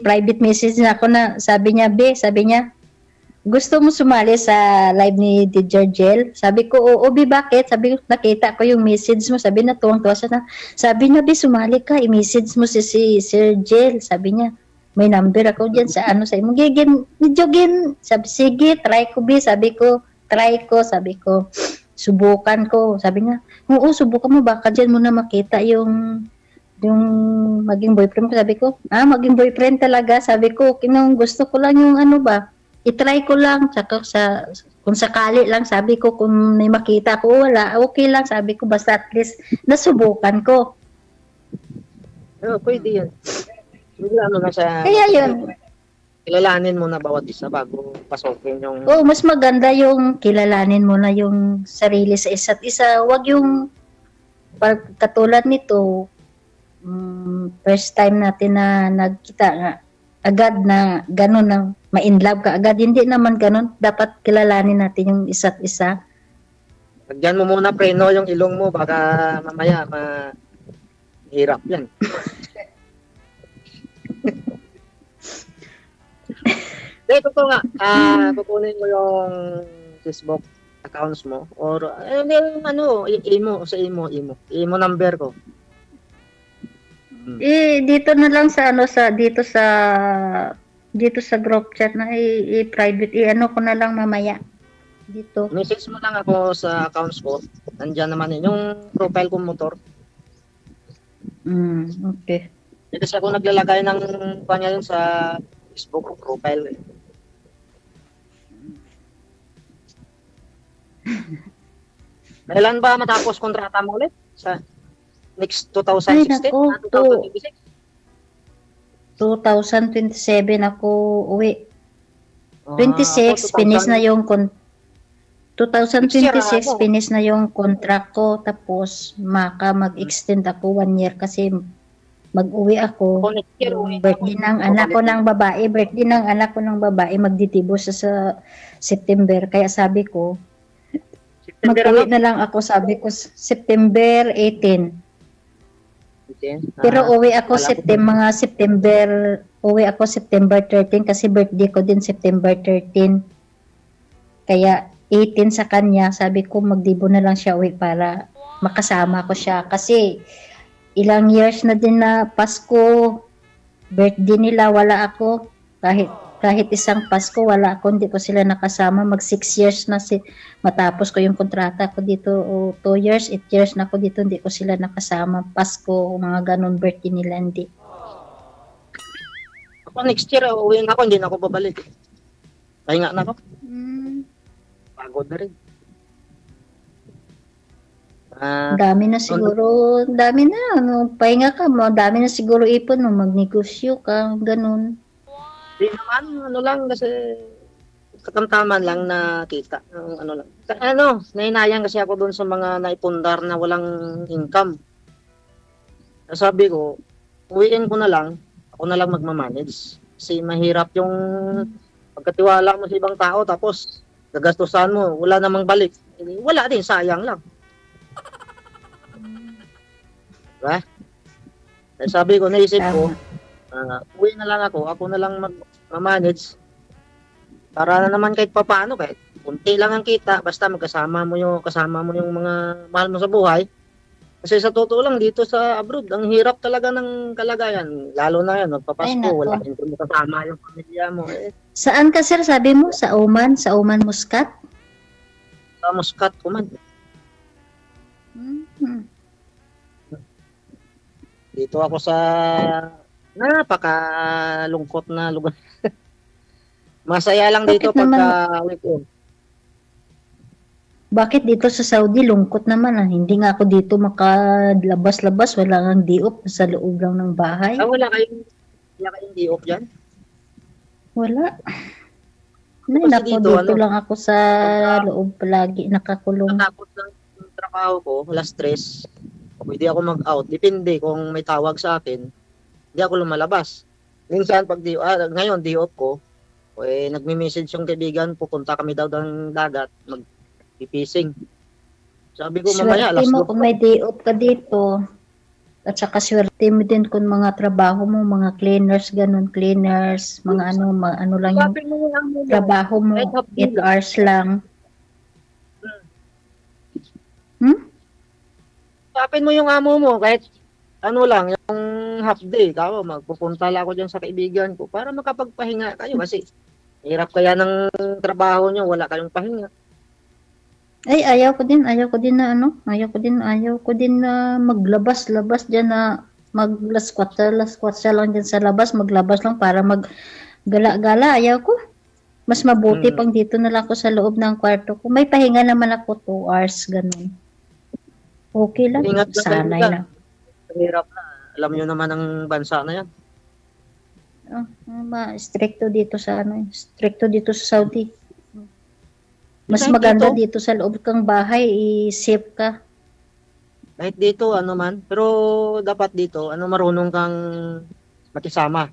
private message na ako na sabi niya, gusto mo sumali sa live ni DJ Jel? Sabi ko, oo, bakit? Sabi ko, nakita ko yung message mo. Sabi na, tuwang-tuwa siya na. Sabi niya, sumali ka, i-message mo si Sir Jel. Sabi niya, may number ako dyan sa sa imo. Sabi, sige, try ko, Sabi ko, subukan ko. Sabi niya, oo, subukan mo, baka dyan mo na makita yung maging boyfriend ko. Sabi ko, maging boyfriend talaga. Sabi ko, gusto ko lang yung i-try ko lang, tsaka Kung sakali lang, sabi ko, kung may makita ko, wala, okay lang, sabi ko, basta at least nasubukan ko. Pwede yan. Bigla mo na sa... Kaya yun, Kilalanin mo na bawat isa bago pasokin yung... mas maganda yung kilalanin mo na yung sarili sa isa't isa. Huwag yung katulad nito, first time natin na nagkita nga, agad na gano'n na ma-in love ka agad. Hindi naman gano'n. Dapat kilalanin natin yung isa't isa. Lagyan mo muna preno yung ilong mo baka mamaya hirap yan. Totoo nga, kukunin mo yung Facebook accounts mo or imo number ko. Dito na lang sa dito sa group chat na i-private ko na lang mamaya dito. Message mo lang ako sa accounts ko. Nandiyan naman yung profile ko motor. Okay. Kasi ako naglalagay ng kanya yun sa Facebook profile. Kailan ba matapos kontrata mo ulit? Sa next 2016? Ay, naku, 2026? 2027 ako uwi. 26 finish na yung 2026 finish na yung contract ko, tapos mag-extend ako 1 year kasi mag-uwi ako. Birthday ng anak ko ng babae, magditibo sa September. Kaya sabi ko, mag-uwi na lang ako, sabi ko September 18. Pero uwi ako September 13 kasi birthday ko din September 13. Kaya 18 sa kanya, sabi ko magdibo na lang siya uwi para makasama ko siya. Kasi ilang years na din na Pasko, birthday nila, wala ako. Kahit isang Pasko, wala ako, hindi ko sila nakasama. Mag 6 years na matapos ko yung kontrata ko dito, 2 years, 8 years na ako dito, hindi ko sila nakasama. Pasko, mga ganun, birthday nila, hindi. Ako next year, uwi na ako, hindi na ako babalik. Pahinga na ako. Pagod na rin. Dami na siguro, pahinga ka mo, dami na siguro ipon mo, magnegosyo ka, ganun. Di naman, lang kasi katamtaman lang na kita. Nahinayang kasi ako doon sa mga naipundar na walang income. Sabi ko, uwiin ko na lang, ako na lang magmamanage. Kasi mahirap yung pagkatiwala mo sa ibang tao, tapos gagastusan mo, wala namang balik. Wala din, sayang lang. Diba? Sabi ko, naisip ko, uwi na lang ako na lang mag-manage para na naman kahit papaano, kahit kunti lang ang kita, basta kasama mo yung mga mahal mo sa buhay. Kasi sa totoo lang, dito sa abroad, ang hirap talaga ng kalagayan. Lalo na yan, magpapasko, wala din mo kasama yung pamilya mo. Saan ka, sir? Sabi mo? Sa Oman? Sa Oman, Muscat? Sa Muscat, Oman. Dito ako sa napakalungkot na lugar. Masaya lang dito pagka weekend. Bakit dito sa Saudi lungkot naman? Hindi nga ako dito makalabas-labas, wala kang diop sa loob lang ng bahay. Wala kayong diop dyan? Wala. Dito lang ako sa loob palagi, nakakulong. Natapos lang yung trabaho ko, alas 3. Pwede ako mag-out. Depende kung may tawag sa akin. Hindi ako lumalabas. Minsan, ngayon, diop ko, nagme-message yung kaibigan, pupunta kami daw ng dagat, mag-fishing. Sabi ko, mamaya, alas 2. Swerte mo kung may diop ka dito. At saka swerte mo din kung mga trabaho mo, mga cleaners, ganun, cleaners, mga ano lang yung trabaho mo, 8 hours lang. Kapin mo yung amo mo, kahit lang, yung half day, magpupunta lang ako dyan sa kaibigan ko para makapagpahinga kayo kasi hirap kaya ng trabaho nyo, wala kayong pahinga. Ay, ayaw ko din na maglabas-labas dyan na maglaskwatsa lang dyan sa labas, maglabas lang para maggala-gala, ayaw ko. Mas mabuti pang dito na lang ako sa loob ng kwarto ko. May pahinga naman ako 2 hours, ganun. Okay lang. Ingat lang Sanay kayo na. Hirap na. Alam nyo naman ang bansa na yan. Stricto dito sa stricto dito sa Saudi. Mas Kahit maganda dito? dito sa loob kang bahay, safe ka. Kahit dito, ano man. Pero dapat dito, marunong kang makisama.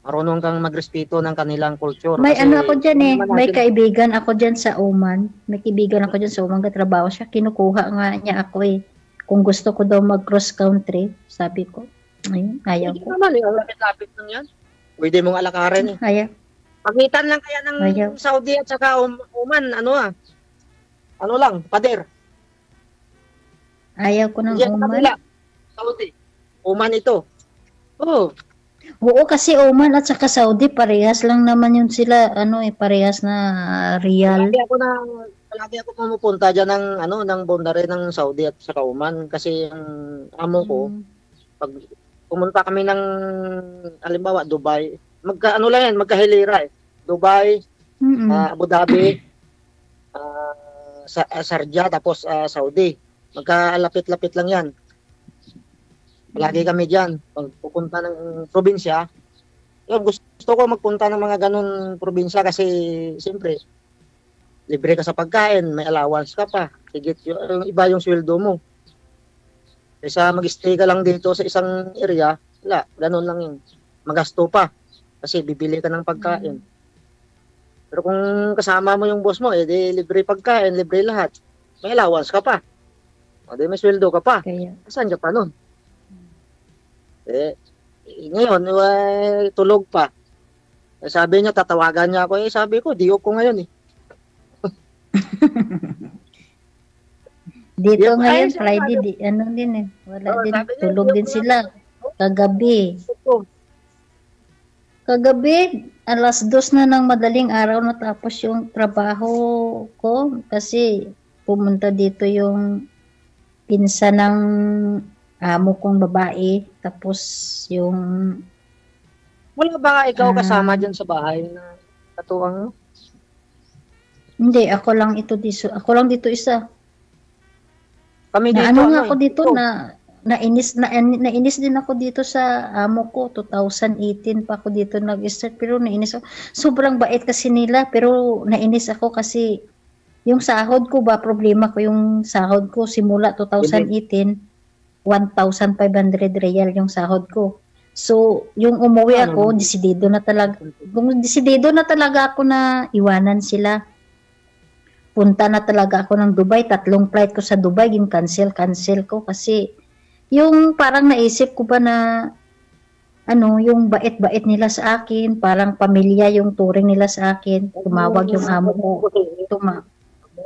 Marunong kang magrespeto ng kanilang culture. May Kasi ako dyan naman may natin- kaibigan ako dyan sa Oman. May kaibigan ako dyan sa Oman, katrabaho siya. Kinukuha nga niya ako Kung gusto ko daw mag-cross country, sabi ko, ayun, ayaw Hindi ko. naman, ang lapit-lapit lang yan. Pwede mong alakarin. Ayaw. Pagitan lang kaya ng Ayaw. Saudi at saka Oman, ano lang, pader. Ayaw ko ng Diyan Oman. kabila, Saudi. Oman ito. Oh, Oo, kasi Oman at saka Saudi, parehas lang naman yun sila, parehas na real. palagi ako pumupunta diyan ng boundary ng Saudi at saka Oman kasi ang amo ko pag pumunta kami ng halimbawa Dubai, magkahilira Dubai, Abu Dhabi, Sharjah tapos Saudi. Magkalapit-lapit lang 'yan. Palagi kami diyan pag pupunta ng probinsya. Yun, gusto ko magpunta ng mga ganun probinsya kasi siyempre libre ka sa pagkain, may allowance ka pa. Higit yung iba yung sweldo mo. Kaysa mag-stay ka lang dito sa isang area, wala, ganun lang yun. Magasto pa. Kasi bibili ka ng pagkain. Pero kung kasama mo yung boss mo, di libre pagkain, libre lahat. May allowance ka pa. O di may sweldo ka pa. Kaya, Saan ka pa nun? Ngayon, tulog pa. Sabi niya, tatawagan niya ako. Sabi ko, di ko ngayon dito Yung- ngayon, ay, Friday, din wala Oo, din, sabi niya, tulog din yung- sila. Kagabi, alas 2 na ng madaling araw natapos yung trabaho ko kasi pumunta dito yung pinsan ng amo kong babae, tapos yung Wala ba ikaw kasama dyan sa bahay na katuwang mo? hindi, ako lang dito isa. Kami Na dito, nga ako dito nainis din ako dito sa amo ko. 2018 pa ako dito nag-start, pero nainis ako. Sobrang bait kasi nila, pero nainis ako kasi yung sahod ko ba, problema ko yung sahod ko simula 2018, 1,500 real yung sahod ko. So, yung umuwi ako, desidido na talaga ako na iwanan sila. Punta na talaga ako ng Dubai, 3 flight ko sa Dubai, cancel ko kasi yung parang naisip ko ba na yung bait-bait nila sa akin, parang pamilya yung turing nila sa akin. Tumawag yung amo ko.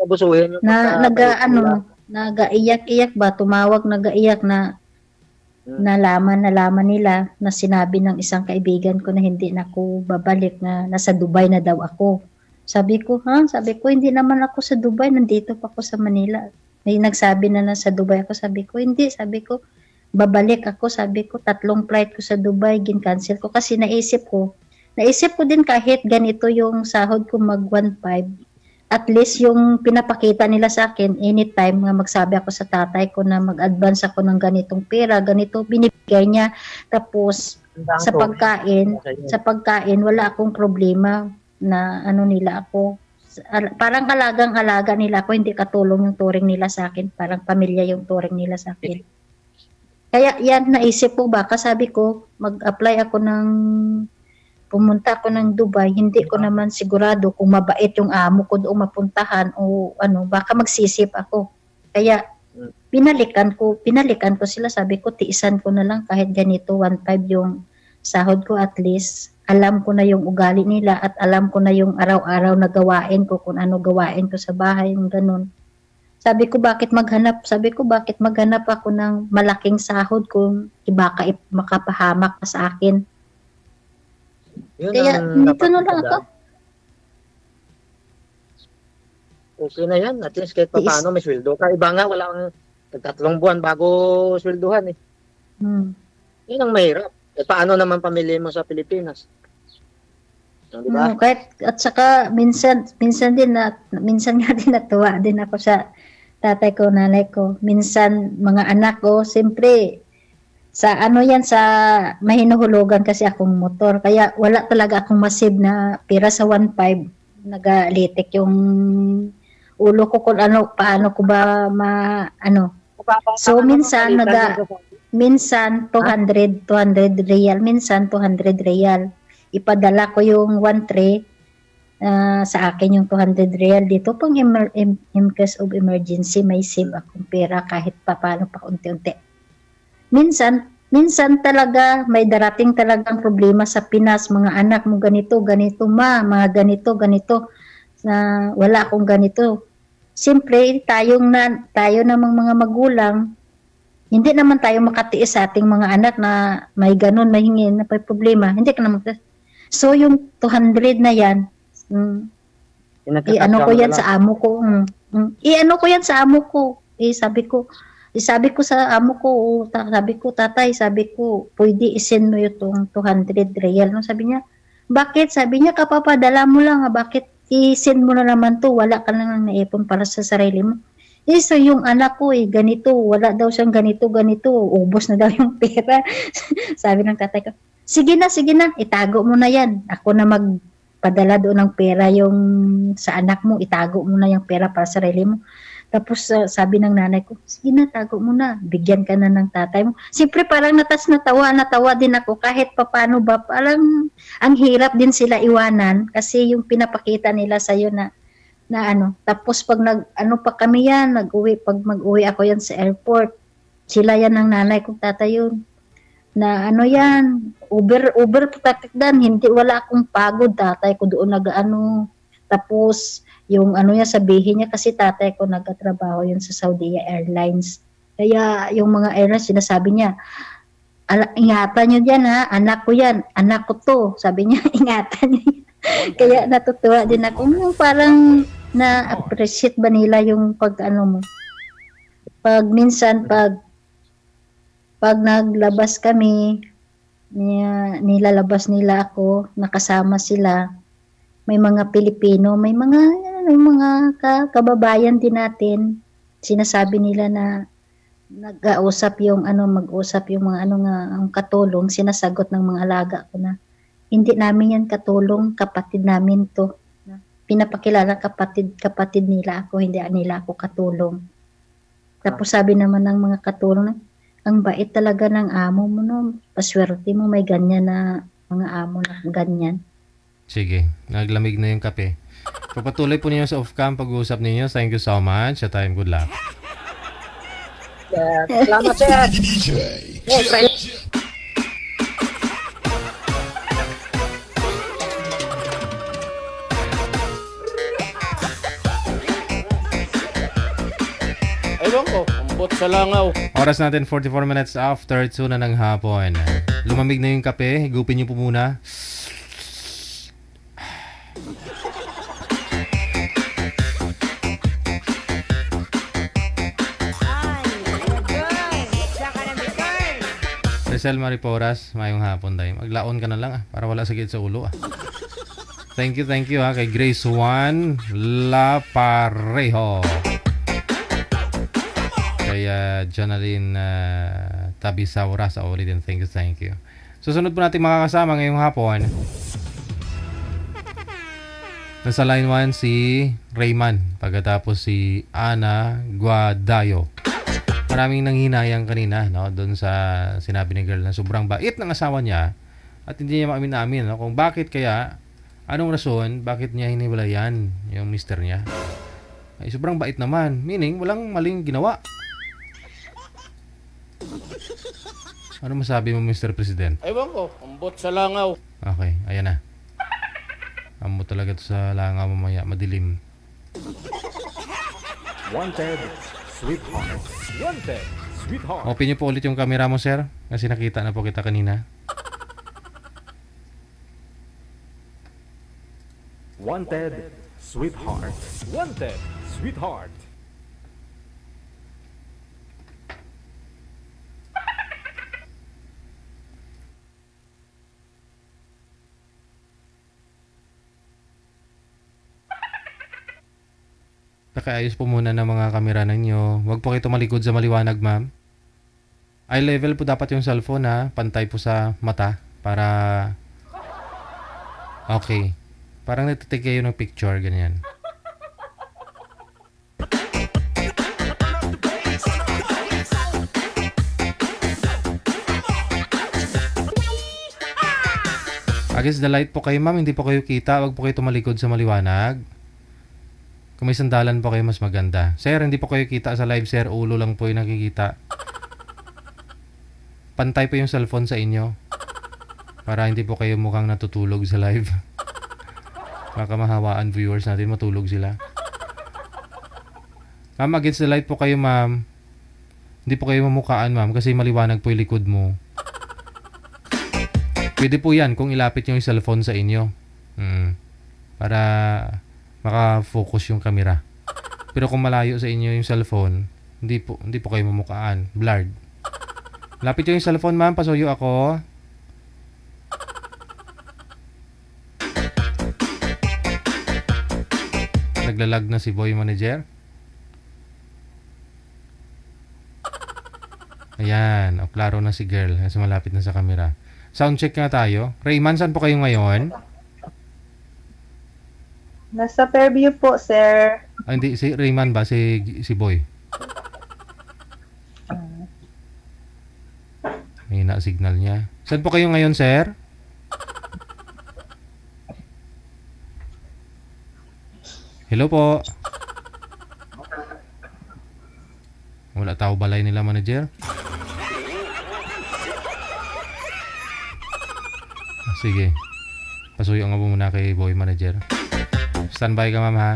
Abusuhin yung Nagaiyak-iyak ba, tumawag, nagaiyak na nalaman nila na sinabi ng isang kaibigan ko na hindi na ako babalik, na nasa Dubai na daw ako. Sabi ko, hindi naman ako sa Dubai, nandito pa ako sa Manila. May nagsabi na nasa Dubai ako, sabi ko, hindi, sabi ko, babalik ako, sabi ko, 3 flight ko sa Dubai, gin-cancel ko, kasi naisip ko din kahit ganito yung sahod ko mag 1,500, at least yung pinapakita nila sa akin, anytime nga magsabi ako sa tatay ko na mag-advance ako ng ganitong pera, ganito, binibigay niya, tapos sa pagkain, wala akong problema na nila ako. Parang alagang-alaga nila ako, hindi katulong yung turing nila sa akin, parang pamilya yung turing nila sa akin. Kaya yan, naisip ko, baka sabi ko, pumunta ako ng Dubai, hindi ko naman sigurado kung mabait yung amo ko doon mapuntahan o baka magsisip ako. Kaya pinalikan ko sila, sabi ko, tiisan ko na lang kahit ganito, 1,500 yung sahod ko, at least alam ko na yung ugali nila at alam ko na yung araw-araw na gawain ko, kung ano gawain ko sa bahay, yung ganun. Sabi ko, bakit maghanap ako ng malaking sahod kung baka makapahamak ka sa akin. Kaya dito na lang ako. Okay na yan. At least kahit paano may sweldo ka. Iba nga, wala kang 3 buwan bago sweldohan . Yun ang mahirap. Paano naman pamilya mo sa Pilipinas? Di ba? Kahit at saka minsan nga din natuwa din ako sa tatay ko, nanay ko. Minsan mga anak ko, siyempre sa sa mahinuhulugan kasi akong motor. Kaya wala talaga akong masib na pira sa 1.5. Nagalitik yung ulo ko kung paano ko ba So minsan minsan 200 real, minsan 200 real. Ipadala ko yung 1.3 sa akin yung 200 real dito pang in case of emergency may save akong pera kahit paano pa unti-unti. Minsan talaga may darating talagang problema sa Pinas, mga anak mo ganito, mga ganito na wala akong ganito. Siyempre tayo namang mga magulang, hindi naman tayo makatiis sa ating mga anak na may ganun, may hingin, na may problema. Hindi ka naman. So yung 200 na yan, i-ano ko yan sa amo ko. I-ano ko yan sa amo ko. Sabi ko sa amo ko, tatay, pwede isin mo yung 200 real. No? Sabi niya, bakit? Sabi niya, kapapadala mo lang, bakit isin mo na naman to? Wala ka lang naipon para sa sarili mo. So yung anak ko ganito, wala daw siyang ganito, ubos na daw yung pera. Sabi ng tatay ko, sige na, itago mo na yan. Ako na magpadala doon ng pera yung sa anak mo, itago mo na yung pera para sa sarili mo. Tapos sabi ng nanay ko, sige na, tago mo na, bigyan ka na ng tatay mo. Siyempre parang natawa din ako kahit papano ba, parang ang hirap din sila iwanan kasi yung pinapakita nila sa'yo na tapos pag pa kami yan, pag mag-uwi ako yan sa airport, sila yan ng nanay kong tatay yun. Na yan, Uber tatakdan, wala akong pagod, tatay ko doon tapos yung sabihin niya kasi tatay ko nagtatrabaho yun sa Saudi Airlines. Kaya yung mga airlines, sinasabi niya, ingatan niyo yan ha, anak ko to, sabi niya, ingatan niyo. Kaya natutuwa din ako, parang na-appreciate ba nila yung mo. Pag minsan, pag naglabas kami, nilalabas nila ako, nakasama sila, may mga Pilipino, may mga kababayan din natin, sinasabi nila na mag-usap yung mga ang katulong, sinasagot ng mga alaga ko na hindi namin yan katulong, kapatid namin to. Pinapakilala kapatid nila ako, hindi nila ako katulong. Tapos sabi naman ng mga katulong na, ang bait talaga ng amo mo, no? Paswerte mo, may ganyan na mga amo na ganyan. Sige, naglamig na yung kape. Papatuloy po ninyo sa off-cam pag-uusap ninyo. Thank you so much. At time, good luck. Salamat, sir. Ewan ko, ambot sa langaw. Oras natin 44 minutes after 2 na ng hapon. Lumamig na yung kape. Higupin niyo po muna. Rizal Mariporas, mayong hapon tayo. Maglaon ka na lang para wala sakit sa ulo Thank you kay Grace Juan La Parejo. Kaya Jonaline Tabisaura sa ulitin. Thank you. Susunod po natin makakasama ngayong hapon. Nasa line 1 si Rayman. Pagkatapos si Ana Guadayo. Maraming nanghinayang kanina doon sa sinabi ni girl na sobrang bait ng asawa niya at hindi niya maamin kung bakit kaya, anong rason, bakit niya hiniwalayan yung mister niya. Ay, sobrang bait naman. Meaning, walang maling ginawa. Ano masabi mo, Mr. President? Ewan ko, ambot sa langaw. Okay, ayan na. Ambot talaga to sa langaw mamaya, madilim. Wanted, sweetheart. Wanted, sweetheart. Open niyo po ulit yung camera mo, sir. Kasi nakita na po kita kanina. Wanted, sweetheart. Wanted, sweetheart. Pakiayos po muna ng mga kamera ninyo. Huwag po kayo tumalikod sa maliwanag, ma'am. Eye level po dapat yung cellphone, ha. Pantay po sa mata para okay. Parang nagtitake kayo ng picture, ganyan. Against the light po kayo, ma'am. Hindi po kayo kita. Huwag po kayo tumalikod sa maliwanag. Kung may sandalan po kayo, mas maganda. Sir, hindi po kayo kita sa live, sir. Ulo lang po yung nakikita. Pantay po yung cellphone sa inyo. Para hindi po kayo mukhang natutulog sa live. Baka mahawaan viewers natin, matulog sila. Ma'am, against the light po kayo, ma'am. Hindi po kayo mamukaan, ma'am, kasi maliwanag po yung likod mo. Pwede po yan kung ilapit yung cellphone sa inyo. Para maka-focus yung camera. Pero kung malayo sa inyo yung cellphone, hindi po kayo mamukaan. Blurred. Lapit yung cellphone, ma'am. Pasuyo ako. Naglalag na si Boy Manager. Ayan. O, klaro na si girl. Kasi malapit na sa camera. Sound check nga tayo. Rayman, saan po kayo ngayon? Nasa Fairview po, sir. Ah, hindi. Si Rayman ba? Si Boy? May na-signal niya. Saan po kayo ngayon, sir? Hello po. Wala tao balay nila, manager. Sige. Pasuyo nga po muna kay Boy Manager. Standby ka, ma'am, ha?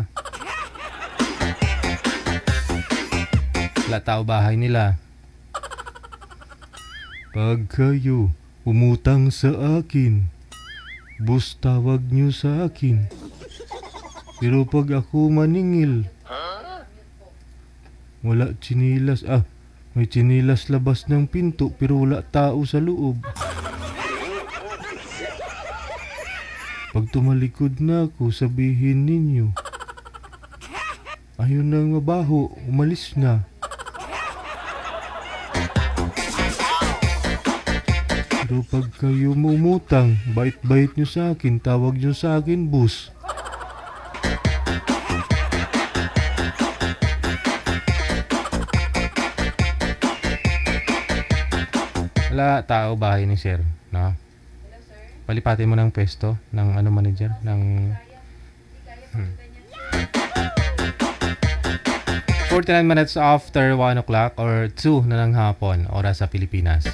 Wala tao bahay nila. Pag kayo umutang sa akin, bus tawag nyo sa akin. Pero pag ako maningil, wala chinilas. May chinilas labas ng pinto pero wala tao sa loob. Pag tumalikod na ako, sabihin ninyo, ayun nang mabaho, umalis na. Pero pag kayo umutang, bait-bait nyo sa akin, tawag nyo sa akin, bus. Wala tao bahay ni sir, no? Palipatin mo ng pwesto ng manager ng 49 minutes after 1 o'clock or 2 na ng hapon, oras sa Pilipinas.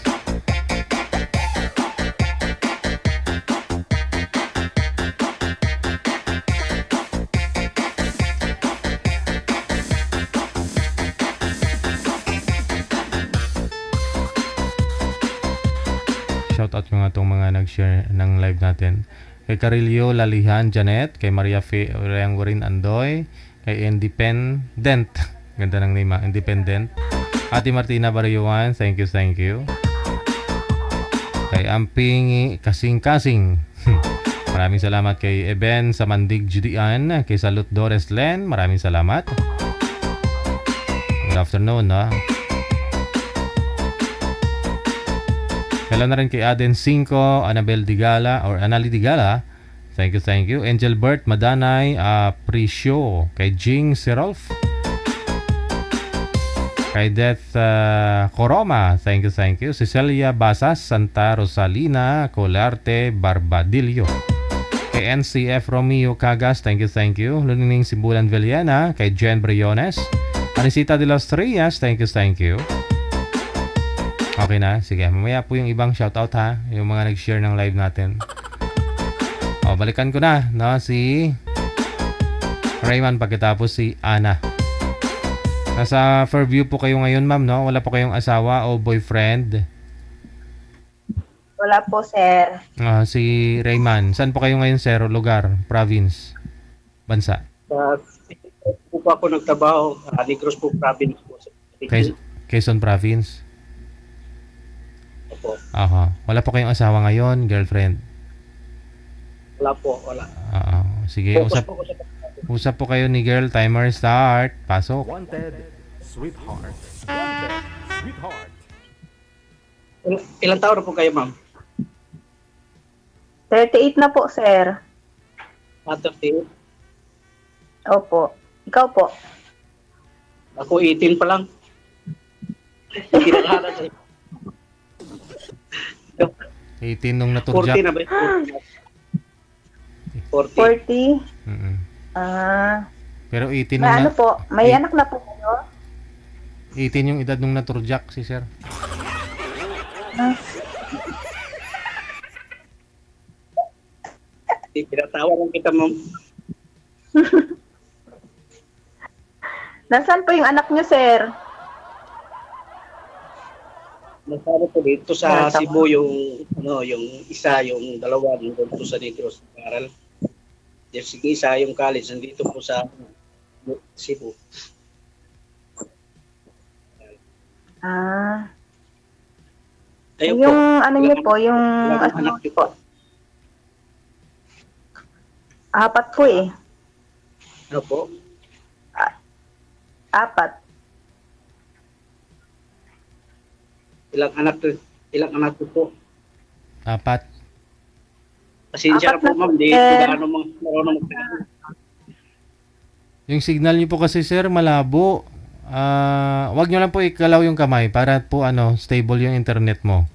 Shoutout ko nga itong mga nag-share ng live natin. Kay Carillo Lalihan Janet, kay Maria Reanggurin Andoy, kay Independent. Ganda ng name, Independent. Ate Martina Barayuan, thank you. Kay Amping Kasing-Kasing. Maraming salamat kay Eben Samandig Judian, kay Salud Dores Len, maraming salamat. Good afternoon, no? Hello na rin kay Aden 5, Annabel Digala or Anali Digala. Thank you. Angel Bert Madanay, Prisyo, kay Jing Serolf. Kay Death Coroma, thank you. Cecilia Basas, Santa Rosalina, Colarte Barbadillo. Kay NCF Romeo Cagas, thank you. Lunining Sibulan Villena, kay Jen Briones. Anisita de los Trias, thank you. Okay na, sige. Mamaya po yung ibang shoutout, ha. Yung mga nag-share ng live natin. Balikan ko na, no? Si Rayman, pagkatapos si Ana. Nasa Fairview po kayo ngayon, ma'am, no? Wala po kayong asawa o boyfriend? Wala po, sir. Si Rayman, saan po kayo ngayon, sir? Lugar, province, bansa? Po ako nagtrabaho sa Negros po province po. Quezon province? Opo. Aha. Wala po kayong asawa ngayon, girlfriend? Wala po, wala. Sige, Focus po ko sa Usap po kayo ni girl. Timer start. Pasok. Wanted, sweetheart. Wanted, sweetheart. Ilang taon na po kayo, ma'am? 38 na po, sir. 38. Opo. Ikaw po. Ako 18 pa lang. Hindi na kala sa'yo. 18 nung naturjak. 40 na ba? 40. 40. Mm-mm. Pero 18 May nung ano po? May anak na po kayo? 18 yung edad nung naturjak si sir. Pinatawa lang kita, ma'am. Nasaan po yung anak niyo, sir? Nasaan po dito sa Cebu yung yung isa, yung dalawa dito sa Negros Aral. Yung isa yung college nandito po sa Cebu. Yung po, ano niyo po, yung anak niyo po. Apat po eh. Ano po? Apat. Ilang anak po? Apat. Pasensya na po, ma'am. Di gaano marunong magtagalog. Yung signal niyo po kasi sir malabo. Wag niyo lang po ikalaw yung kamay para po stable yung internet mo.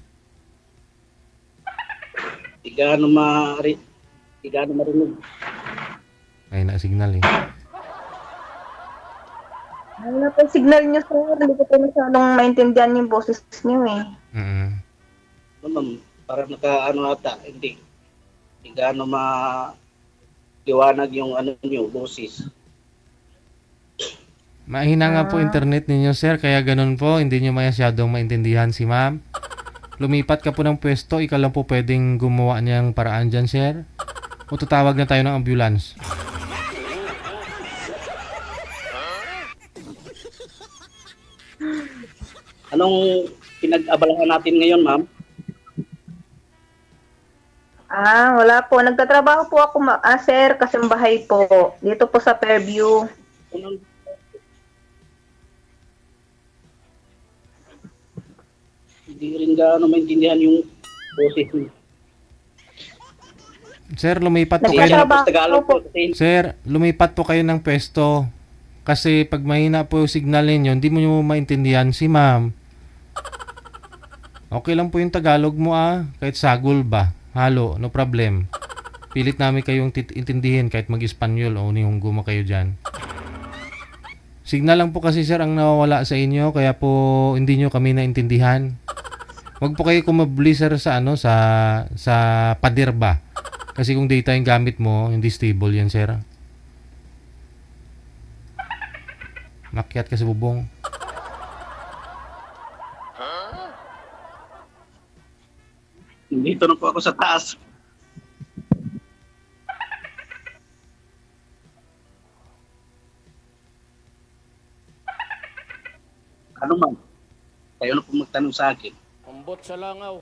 Di gaano marinig. Ay na signal eh. Ano na po yung signal niyo, sir? Hindi ko po masyadong maintindihan yung boses niyo eh. Ma'am, parang ata, hindi gaano liwanag yung niyo, boses. Mahina nga po internet ninyo sir, kaya ganun po, hindi nyo masyadong maintindihan si ma'am. Lumipat ka po ng pwesto, ikaw lang po pwedeng gumawa niyang paraan dyan sir. O tatawag na tayo ng ambulance. Anong pinag-abalahan natin ngayon, ma'am? Wala po. Nagtatrabaho po ako, sir, kasambahay po. Dito po sa Fairview. Hindi rin gaano maintindihan yung boses niyo. Sir, lumipat po kayo. Sir, lumipat po kayo ng pwesto. Kasi pag mahina po yung signal ninyo, hindi mo maintindihan si ma'am. Okay lang po yung Tagalog mo kahit sagol ba. Halo, no problem. Pilit namin kayong intindihin kahit mag-Espanyol o nihunggo mo kayo dyan. Signal lang po kasi sir ang nawawala sa inyo, kaya po hindi nyo kami naintindihan. Huwag po kayo kumabli sir sa sa pader ba. Kasi kung data yung gamit mo, hindi stable yan sir. Makyat ka sa bubong. Dito na po ako sa taas. Ano ma'am? Kayo na po magtanong sa akin. Ambot sa langaw.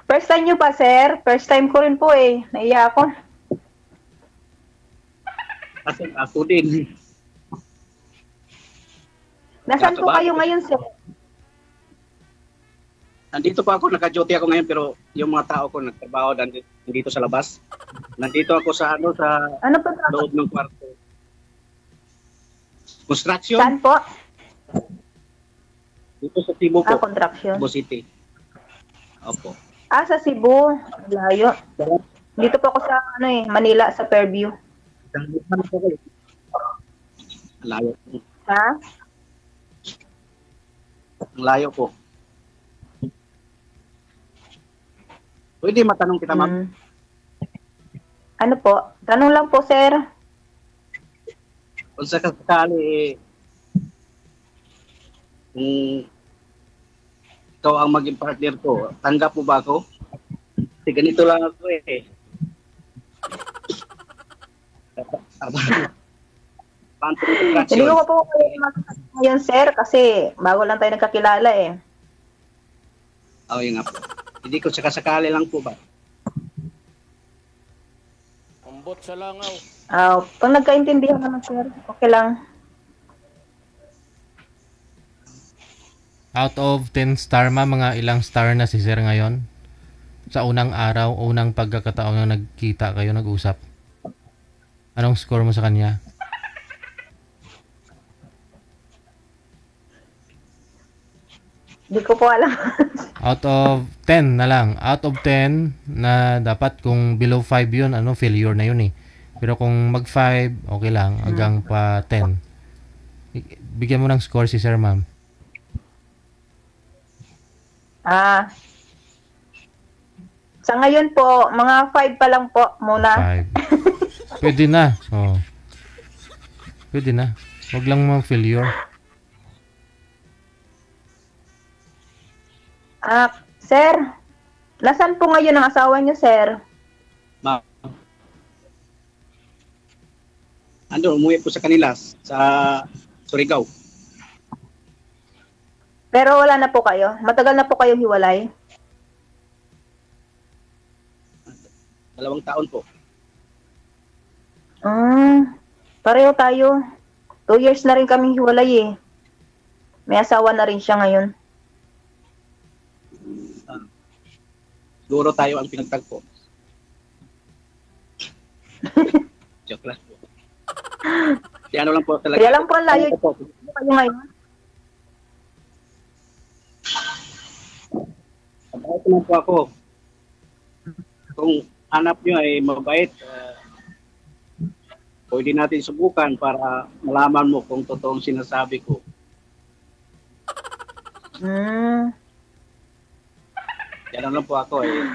First time nyo pa, sir? First time ko rin po eh. Naiya ako. Kasi ako din. Nasaan po kayo ngayon, sir? Nandito pa ako, naka-duty ako ngayon, pero yung mga tao ko nagtrabaho nandito sa labas. Nandito ako sa ano po loob ng kwarto. Construction? Saan po? Dito sa Cebu po. Construction. Cebu City. Opo. Sa Cebu. Layo. Dito po ako sa Manila, sa Fairview. Layo. Ha? Ang layo po. Pwede matanong kita, ma'am? Ano po? Tanong lang po, sir. Kung sakali, kung ikaw ang maging partner ko, tanggap mo ba ako? Kasi ganito lang ako eh. Hindi ko po ngayon, sir, kasi bago lang tayo nagkakilala eh. Oo, yun nga po. Hindi ko sakasakali lang po ba? Ambot sa langaw. Pag nagkaintindihan naman, sir, okay lang. Out of 10 star ma, mga ilang star na si sir ngayon? Sa unang araw, unang pagkakataon na nagkita kayo, nag-usap. Anong score mo sa kanya? Hindi ko po alam. Out of 10 na lang. Out of 10 na dapat kung below 5 yun, failure na yun eh. Pero kung mag 5, okay lang. Hanggang pa 10. Bigyan mo ng score si sir, ma'am. Sa ngayon po, mga 5 pa lang po muna. 5. Pwede na. Oh. Pwede na. Huwag lang mga failure. Sir, nasaan po ngayon ang asawa niyo, sir? Ma'am. Ando, umuwi po sa kanila sa Surigao. Pero wala na po kayo? Matagal na po kayong hiwalay? 2 taon po. Pareho tayo. 2 years na rin kaming hiwalay eh. May asawa na rin siya ngayon. Siguro tayo ang pinagtagpo. Joke lang po. Di ano lang po talaga. Kaya lang po ang layo kayo ngayon. Mabait naman po ako. Kung hanap nyo ay mabait, pwede natin subukan para malaman mo kung totoong sinasabi ko. Yan lang po ako eh.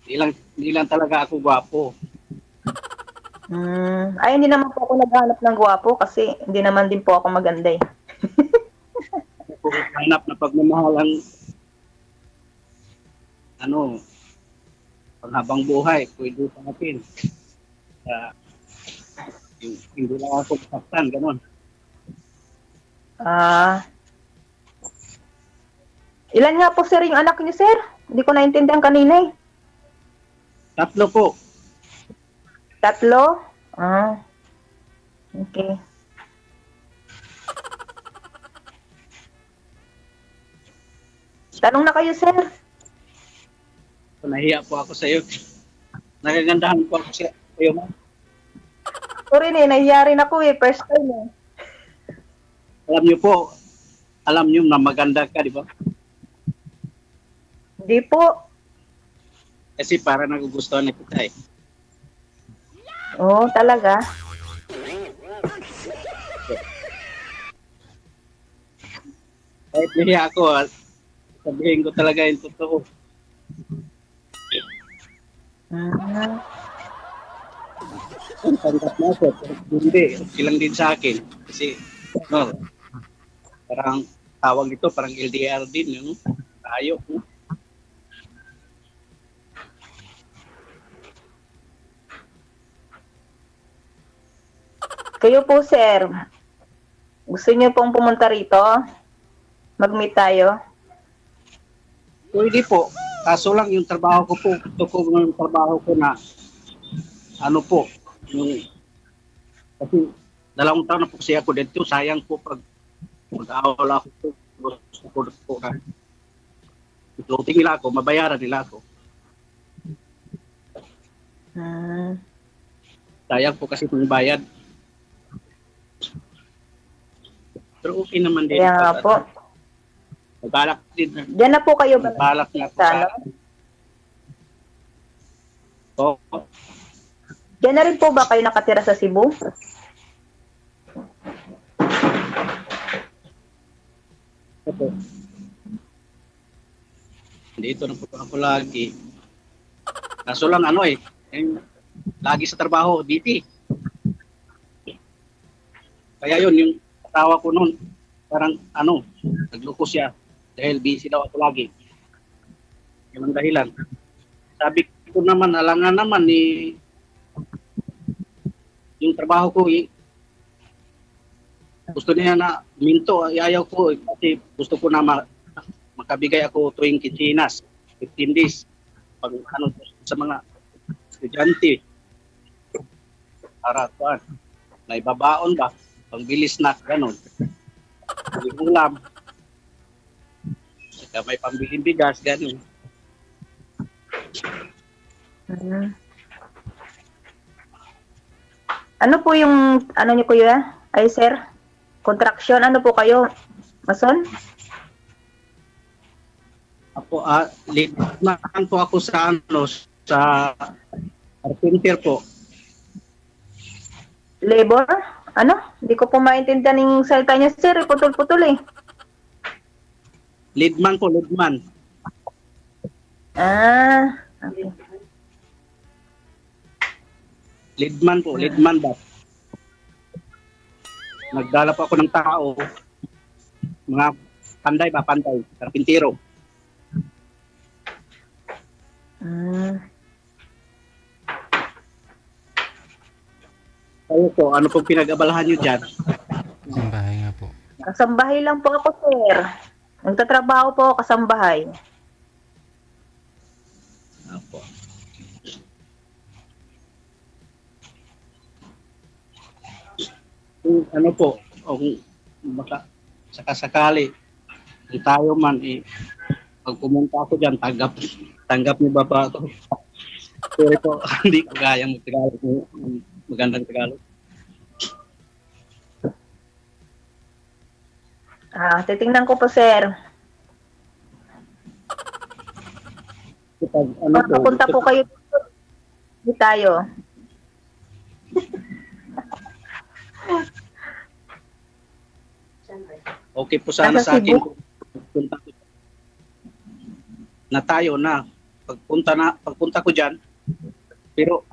Hindi lang talaga ako gwapo. Ay, hindi naman po ako naghanap ng gwapo kasi hindi naman din po ako maganda eh. Kung hanap na pagmamahal ang panghabang buhay, pwede sa atin. Hindi lang ako saktan, gano'n. Ilan nga po, sir, yung anak niyo, sir? Hindi ko naintindihan kanina eh. 3 po. 3? Okay. Tanong na kayo, sir. Nahiya po ako sa iyo. Nagagandahan po ako sa iyo, ma'am. Sorry nahiya rin ako eh. First time eh. Alam niyo na maganda ka, di ba? Hindi po. Kasi para nagugustuhan na kita eh. Oo, talaga. Kahit nahiya ako, sabihin ko talaga yung totoo. Tanggap na ako. Hindi, ilang din sa akin. Kasi, parang tawag ito, parang LDR din, yun. Tayo. Kayo po, sir. Gusto niyo pong pumunta rito? Mag-meet tayo? Pwede po. Kaso lang yung trabaho ko po, gusto ko yung trabaho ko na kasi 2 taon na po kasi ako dito, sayang po pag mag-awala ako po, gusto ko na ituting nila ako, mabayaran nila ako. Sayang po kasi kung bayad. Pero okay naman din. Kaya po. Magbalak din. Diyan na po kayo ba? Magbalak na po sa Diyan na rin po ba kayo nakatira sa Cebu? Opo. Dito na po ako lagi. Kaso lang lagi sa trabaho, DP. Kaya yun, yung asawa ko noon, parang nagloko siya dahil busy daw ako lagi. Yun ang dahilan. Sabi ko naman, alangan naman yung trabaho ko gusto niya na minto, ayaw ko kasi gusto ko na makabigay ako tuwing kinsinas, 15 days pag sa mga estudyante. para kuan. May babaon ba? Pangbilis na ganun. May ulam. Saka may pambiling bigas ganun. Ano po yung, ano niyo kuya? Ay, sir? Contraction, ano po kayo? Mason? Ako, liman po ako sa sa carpenter po. Labor? Ano? Hindi ko po maintindihan yung salita niya, sir. Putol-putol eh. Leadman po, leadman. Okay. Leadman po, leadman ba? Nagdala po ako ng tao. Mga panday ba, panday. Karpintero. Kayo po, ano pong pinag-abalahan nyo dyan? Kasambahay nga po. Kasambahay lang po ako, sir. Nagtatrabaho po, kasambahay. Apo. Ano po, kung baka sakasakali, kung tayo man, pag pumunta ako dyan, tanggap niyo ba ba ito? Pero po, hindi ko kayang mag-Tagalog. Magandang Tagalog. Titingnan ko po, sir. Pag, ano po, Pupunta po kayo dito. Hindi tayo. okay po sana sa akin. Na tayo na. Pagpunta ko dyan, pero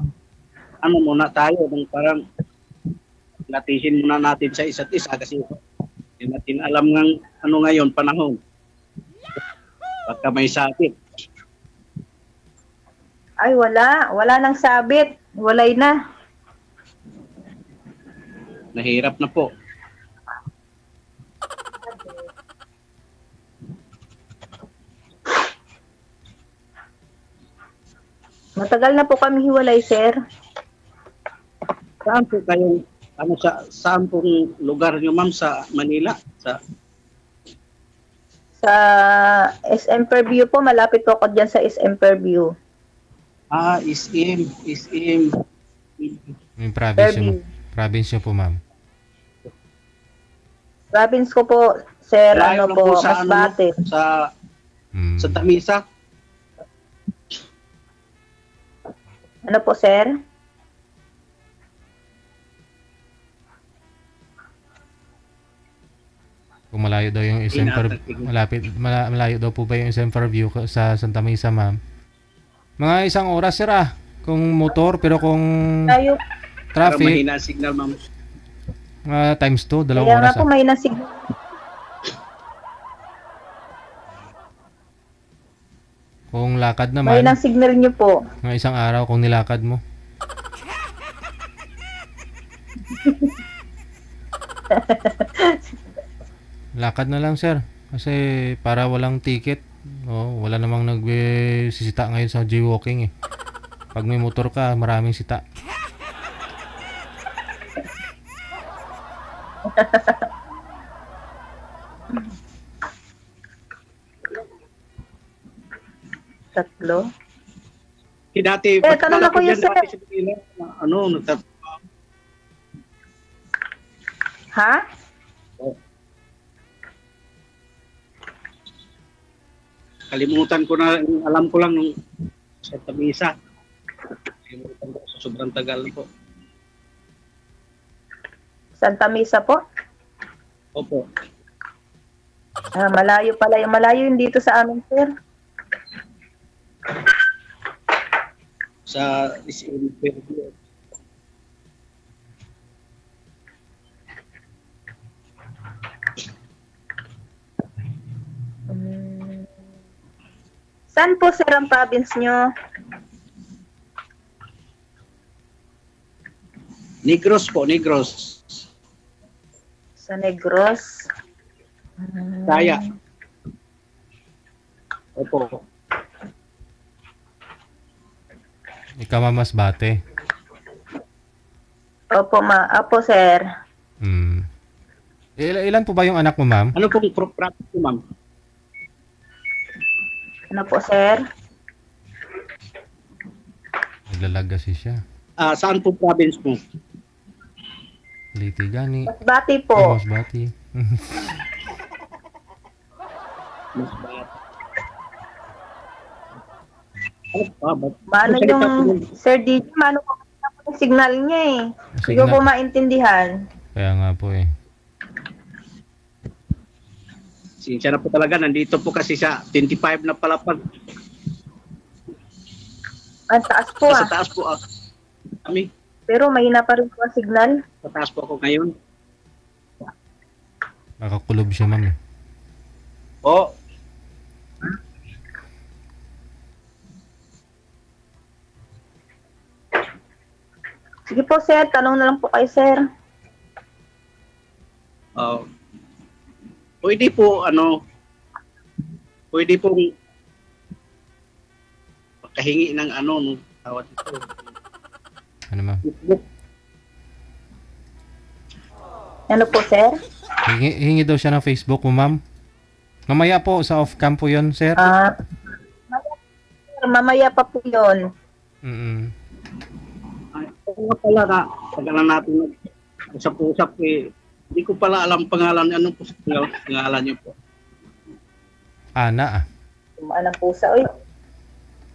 ano muna tayo, ng parang latihin muna natin sa isa't isa kasi hindi natin alam ng ano ngayon, panahon. Baka may sakit. Ay, wala. Wala nang sabit. Walay na. Nahirap na po. Matagal na po kami hiwalay, sir. Saan po kayo, saan pong lugar nyo, ma'am, sa Manila? Sa SM Fairview po, malapit po ako dyan sa SM Fairview. SM. Yung province nyo po, ma'am. Province ko po, sir, Layo ano na po, sa Masbate. Sa Tamisa? Ano po, sir? Kung malayo daw yung SM malayo daw po ba yung SM Fairview sa Santa Mesa, ma'am? Mga 1 oras, sir, kung motor, pero kung Layo. traffic, mahina signal, ma'am. times 2, 2 Kaya oras. nga po, may nasignal. Kung lakad naman, May nang signal nyo po. mga 1 araw kung nilakad mo. Lakad na lang, sir. Kasi para walang ticket. Wala namang nagsisita ngayon sa jaywalking eh. Pag may motor ka, maraming sita. Tatlo? Dati, tanong ako yun, sir. Ha? Kalimutan ko na, alam ko lang nung sa Tamisa. Kalimutan ko, sobrang tagal po. Santa Mesa po? Opo. Malayo pala. Malayo yun dito sa amin, sir. Sa Saan po, sir, ang province nyo? Negros po, Negros. Sa Negros. Kaya. Opo. Ikaw, Masbate. Opo, sir. Hmm. Ilan po ba yung anak mo, ma'am? Ano pong property po, ma'am? Ano po, sir? Naglalag kasi siya. Saan po province mo? Liti gani. Masbati po. Oh, Masbati. Mano yung Sir DJ, mano po yung signal niya eh. Hindi ko po maintindihan. Kaya nga po eh. Sinsya na po talaga, nandito po kasi sa 25 na palapag. Ang taas po Sa taas po kami. Pero mahina pa rin po ang signal. Sa taas po ako ngayon. Nakakulob siya, ma'am eh. Oo. Sige po, sir. Tanong na lang po kay sir. Pwede po, pwede pong makahingi ng nung tawag ito. Ano, ma'am? Ano po, sir? Hingi daw siya ng Facebook mo, ma'am. Mamaya po, sa off-cam po yun, sir. Mamaya pa po yun. Kung pala na, pagkalan natin usap-usap hindi ko pala alam pangalan niyo. Ano po pangalan niyo po? Ana. Anang pusa, oy.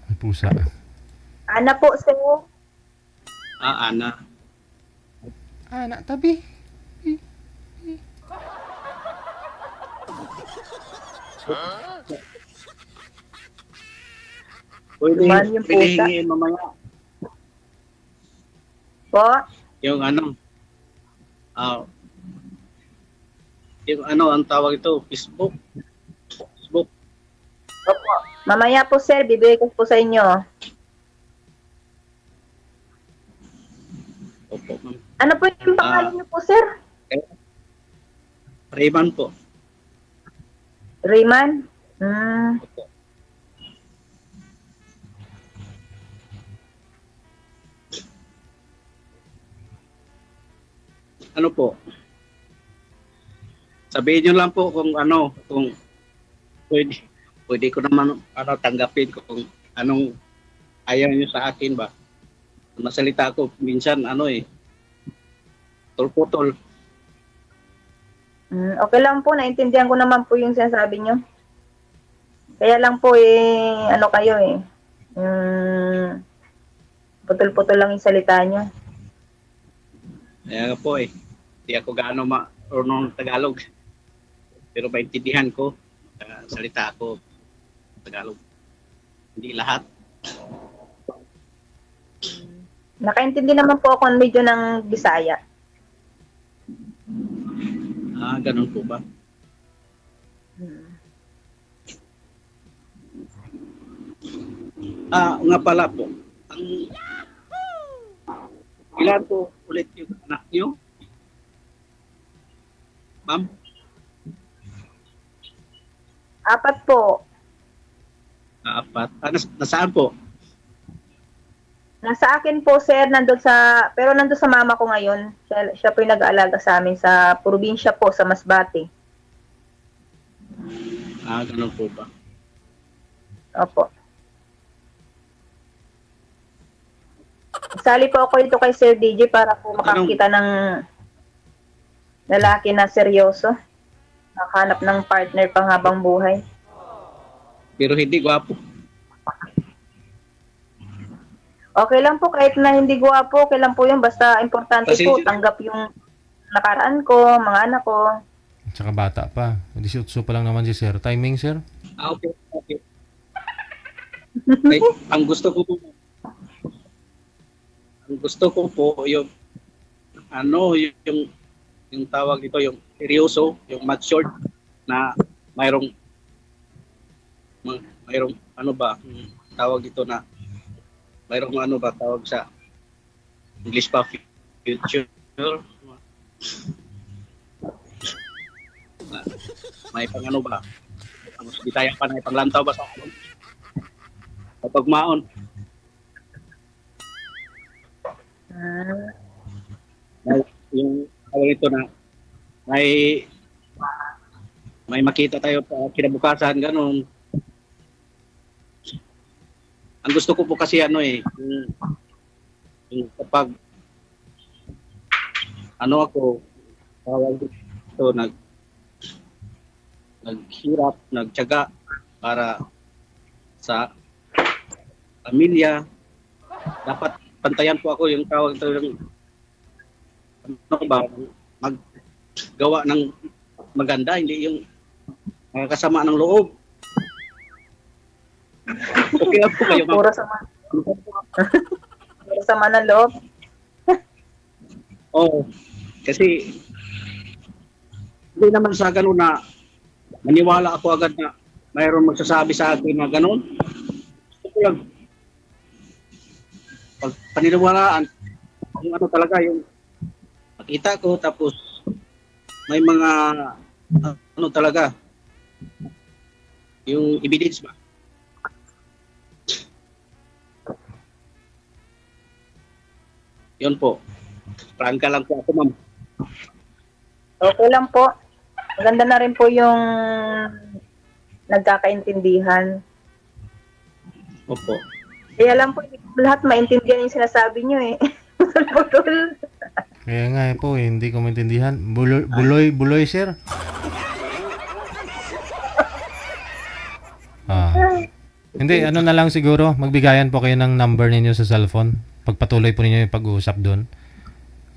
May pusa. Ana po, sir. Ana. Ana, tabi. Pwede yung pusa. hingin mamaya. Po? Yung yung ang tawag ito, Facebook. Opo. Mamaya po, sir, bibigay ko po sa inyo. Opo, ma'am. Ano po yung pangalan niyo po, sir? Rayman po. Rayman? Opo. Ano po? Sabihin nyo lang po kung kung pwede ko naman tanggapin kung anong ayaw nyo sa akin ba. Masalita ako minsan tulputol. Okay lang po, naintindihan ko naman po yung sinasabi nyo. Kaya lang po kayo putol-putol lang yung salita nyo. Kaya po hindi ako gaano marunong Tagalog. Pero maintindihan ko, salita ako Tagalog. Hindi lahat. Nakaintindi naman po ako medyo ng Bisaya. Ganun po ba? Nga pala po. Ilan po ulit yung anak niyo? Ma'am? 4 po. 4. Nasaan po? Nasa akin po, sir, nandun sa mama ko ngayon. Siya po yung nag-aalaga sa amin sa probinsya po, sa Masbate. Ganun po ba? Opo. Sali po ako dito kay Sir DJ para po makakita ng lalaki na seryoso. Nakahanap ng partner pang habang buhay. Pero hindi gwapo. Okay lang po, kahit na hindi gwapo, okay lang po yun. Basta importante po, tanggap yung nakaraan ko, mga anak ko. Tsaka bata pa. 18 pa lang naman si sir. Timing, sir? Okay. Ang gusto ko po yung yung tawag dito, yung seryoso, yung matured na mayroong tawag dito na mayroong tawag sa English pa, future. May ba? Di tayo pa na ipanglantaw ba sa pagmaon? yung tawag ito na may makita tayo sa kinabukasan, ganun. Ang gusto ko po kasi yung kapag ako tawag ito, naghirap, nagtiyaga para sa pamilya, dapat pantayan po ako yung tawag ito, maggawa ng maganda, hindi yung kasama ng loob. Okay lang po kayo, ma'am. Puro sama. Puro sama ng loob. Oo. Kasi hindi naman sa ganun na maniwala ako agad na mayroon magsasabi sa akin na ganun. Gusto lang pag paniniwalaan yung talaga yung makita ko, tapos may mga talaga yung evidence ba. Yun po. Prangka lang po ako, ma'am. Okay lang po. Maganda na rin po yung nagkakaintindihan. Opo. Kaya lang po, hindi ko lahat maintindihan yung sinasabi nyo eh. Putol-putol. Kaya nga po, hindi ko maintindihan. Buloy, sir. Hindi, ano na lang siguro, magbigayan po kayo ng number ninyo sa cellphone. Pagpatuloy po ninyo yung pag-uusap doon.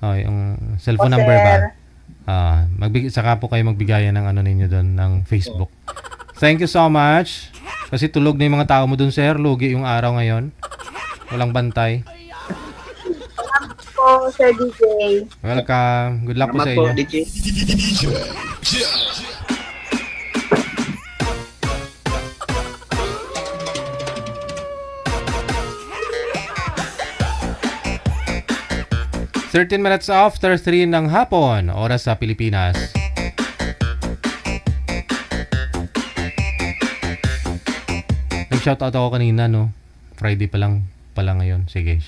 Yung cellphone number ba? Saka po kayo magbigayan ng ano ninyo doon, ng Facebook. Thank you so much. Kasi tulog na yung mga tao mo doon, sir. Lugi yung araw ngayon. Walang bantay. Salamat po, Sir DJ. Welcome. Good luck po sa inyo. Salamat po, DJ. 13 minutes after 3 ng hapon, oras sa Pilipinas. Nag-shoutout ako kanina, no? Friday pa lang pala ngayon. Sige.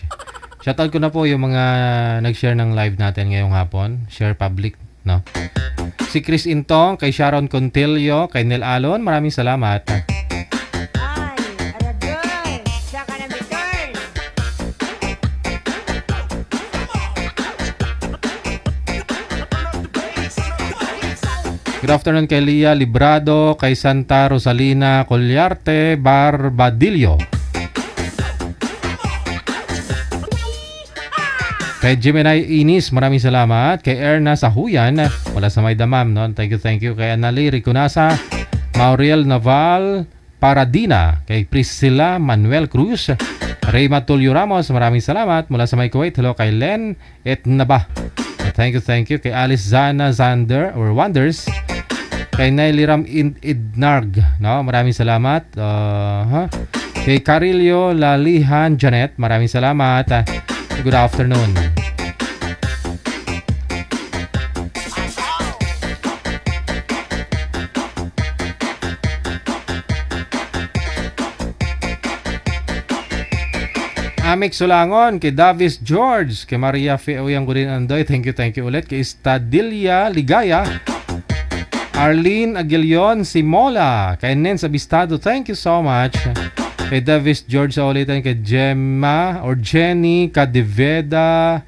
Shoutout ko na po yung mga nag-share ng live natin ngayong hapon. Share public, no? Si Chris Intong, kay Sharon Contillo, kay Nel Alon, maraming salamat. Good afternoon kay Lia Librado, kay Santa Rosalina Colyarte Barbadillo. Kay Gemini Inis, maraming salamat. Kay Erna Sahuyan, wala sa may damam, no? Thank you. Kay Anali Ricunasa, Mauriel Naval Paradina, kay Priscilla Manuel Cruz, Reyma Tulio Ramos, maraming salamat. Mula sa may Kuwait, hello kay Len Etnaba. Thank you. Kay Alice Zana Zander or Wonders. Kay Nailiram Idnarg, no? Maraming salamat. Kay Carillo Lalihan Janet, maraming salamat. Good afternoon. Amik Sulangon, kay Davis George, kay Maria Feoyang Gudin Andoy, thank you ulit. Kay Stadilia Ligaya, Arlene Aguilion Simola, kay Nens Abistado, thank you so much. Kay Davis George sa ulitan, kay Gemma or Jenny Cadeveda,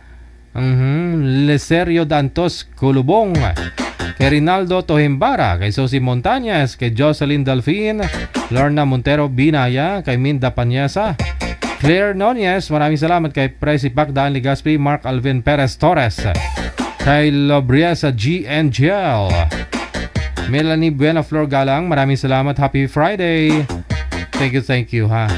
Leserio Dantos Kulubong, kay Rinaldo Tohimbara, kay Sosi Montañez, kay Jocelyn Delfin, Lorna Montero Binaya, kay Minda Panyasa, Claire Nunez, maraming salamat. Kay Presi Pacdaan Ligaspi, Mark Alvin Perez Torres, kay Lobriesa GNGL, Melanie Buenaflor Galang, maraming salamat. Happy Friday. Thank you ha.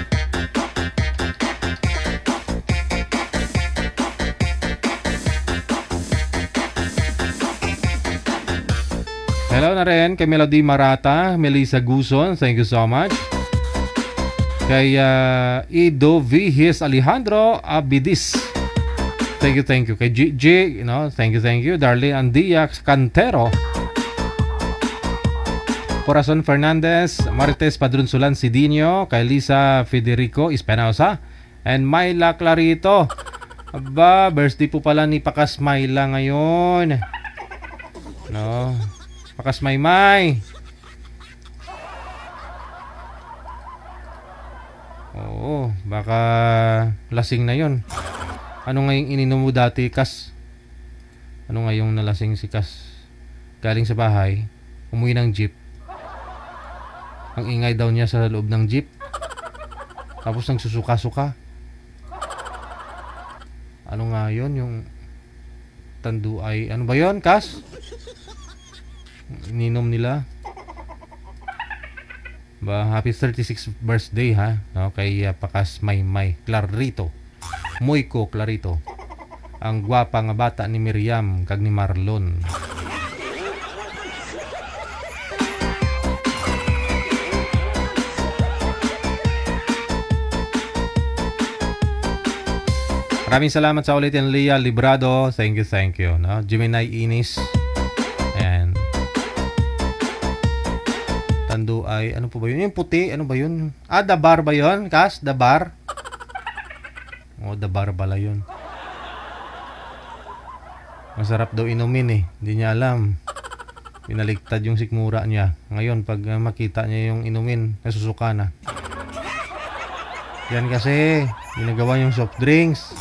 Hello na rin kay Melody Marata, Melissa Guson, thank you so much. Kay Ido Vihis Alejandro Abidis, thank you. Kay GG, thank you. Darlene Andia Cantero, Corazon Fernandez, Marites Padrunsulan Sidinio, kay Lisa Federico Espinosa, and Myla Clarito. Aba, birthday po pala ni Pakas Mayla ngayon. No. Pakas Maymay. Oo, baka lasing na yon. Ano ngayong ininom mo dati, Kas? Ano ngayong nalasing si Kas? Galing sa bahay, umuwi ng jeep. Ang ingay daw niya sa loob ng jeep. Tapos nagsusuka-suka. Ano nga yun? Yung tanduay. Ano ba yun, Kas? Ininom nila. Ba, happy 36th birthday ha. No, kay Pakas Maymay. Clarito. Moyko Clarito. Ang gwapa nga bata ni Miriam kag ni Marlon. Maraming salamat sa ulitin, Leah Librado. Thank you. No? Gemini Inis. Ayan. Tanduay. Ano po ba yun? Yung puti. Ano ba yun? Ah, dabar ba yun? Kas? Dabar? Oh, dabar pala yun. Masarap daw inumin eh. Hindi niya alam. Pinaligtad yung sikmura niya. Ngayon, pag makita niya yung inumin, nasusuka na. Yan kasi. Ginagawa yung soft drinks.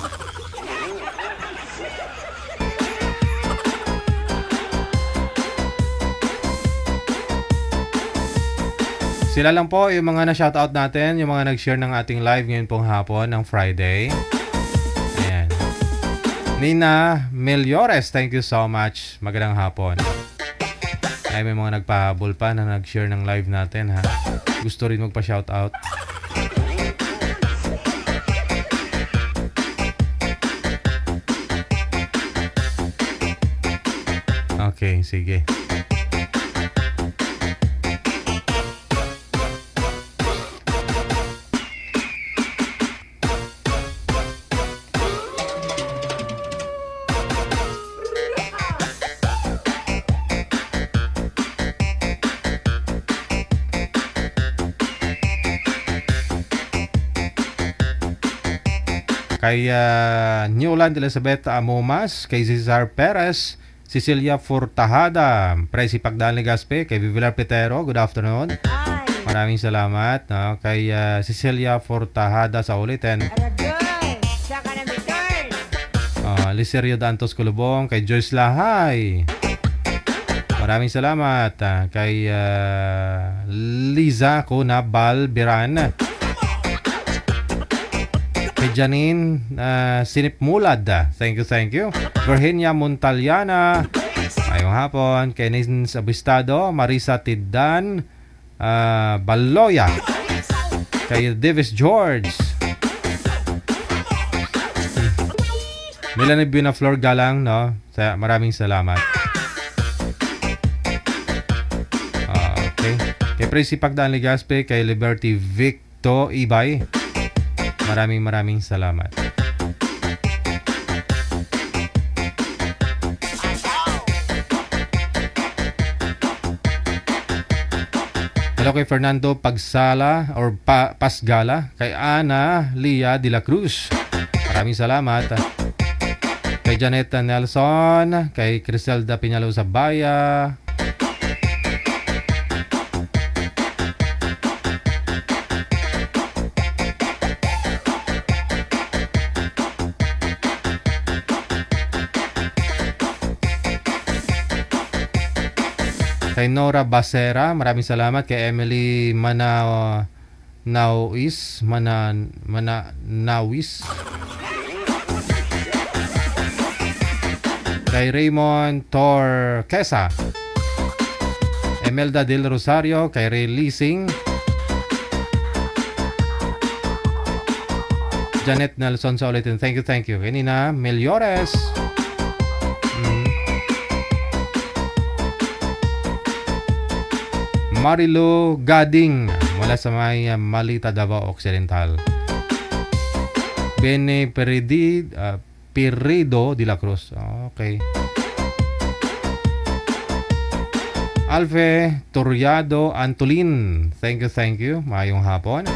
Sila lang po yung mga na-shoutout natin, yung mga nag-share ng ating live ngayon pong hapon ng Friday. Ayan. Nina Meliores, thank you so much. Magandang hapon. Ay, may mga nagpahabol pa na nag-share ng live natin ha. Gusto rin magpa-shoutout. Okay, sige. Kay Newland Elizabeth Amomas, kay Cesar Perez, Cecilia Furtajada, Presi Pagdaan Legaspe, kay Vivilar Petero, good afternoon. Maraming salamat. No? Kay Cecilia Furtajada sa ulitin. Licerio Dantos Kulubong, kay Joyce Lahay. Maraming salamat. Kay Liza Conabal Biran. Kay Janine Sinip Mulad. Thank you. Virginia Montaliana. Ayong hapon. Kay Nins Abistado. Marisa Tiddan. Baloya. Kay Davis George. Melanie Binaflor Galang, no? Maraming salamat. Okay. Kay Presi Pagdaan Legaspe. Kay Liberty Victo Ibay. Maraming salamat. Hello kay Fernando Pagsala or Pasgala, kay Ana Lia de la Cruz. Maraming salamat. Kay Janet Nelson, kay Criselda Piñalo Zabaya. Kay Nora Basera, maraming salamat. Kay Emily Manawis. Kay Raymond Torquesa. Emelda Del Rosario. Kay Ray Leasing. Janet Nelson sa ulitin. Thank you. Kay Nina Meliores. Marilu Gading mula sa may Malita, Davao Occidental. Bene Perido de la Cruz. Okay. Alve Toriado Antolin. Thank you. Mayong hapon.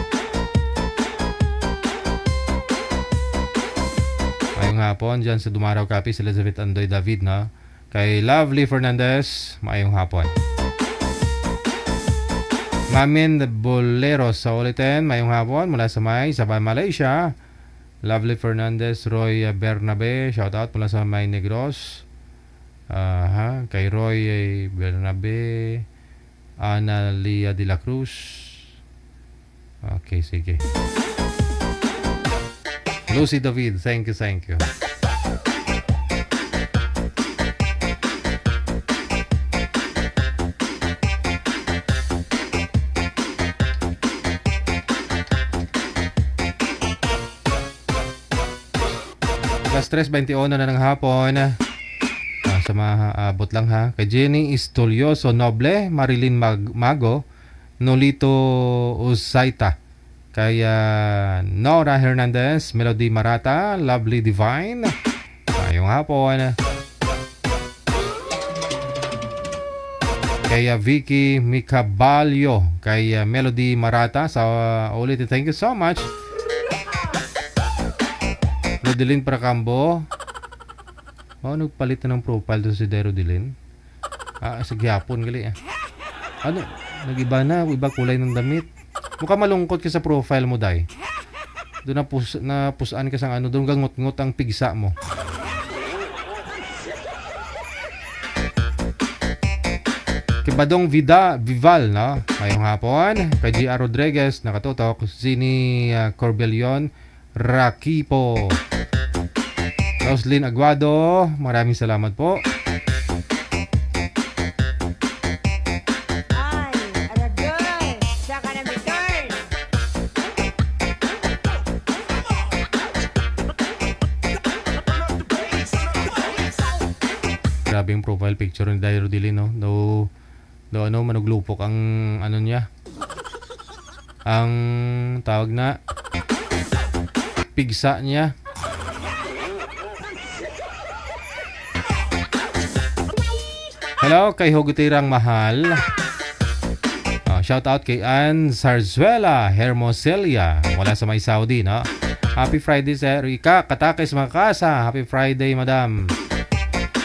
Mayong Maayong hapon dyan sa Dumaraw Capiz, Elizabeth Andoy David, no? Kay Lovely Fernandez, maayong hapon. Mamin Boleros sa ulitin, maayong hapon mula sa Sabah, Malaysia. Lovely Fernandez, Roy Bernabe, shout out mula sa May Negros. Kay Roy Bernabe, Ana Lia de la Cruz. Okay, sige. Lucy David, thank you. Alas 3:21 na ng hapon. Sa maabot lang ha. Kay Jenny Istolioso Noble, Marilyn Mago, Nolito Usaita. Kay Nora Hernandez, Melody Marata, Lovely Divine. Ayong hapon. Kay Vicky Micabalio, kay Melody Marata sa ulit. Thank you so much. Rodelin Pracambo. Nagpalit na ng profile doon si Rodelin. Sa gyapon gali. Ano? Nag-iba na, iba kulay ng damit. Mukha malungkot ka sa profile mo, Day. Doon napusaan ka sa doon gangot-ngot ang pigsa mo. Kibadong Vival, no? Ngayong hapon, kay G.R. Rodriguez, nakatutok, Zini Corbelion, Rakipo, Roslyn Aguado, maraming salamat po. Grabe yung profile picture ni Dairo Dili, no? Manuglupok ang niya. Ang tawag na pigsa niya. Hello kay Hugutirang Mahal. Shout out kay Ann Zarzuela Hermoselia, wala sa May Saudi, no? Happy Friday sir. Ika katakis mga kasa. Happy Friday madam.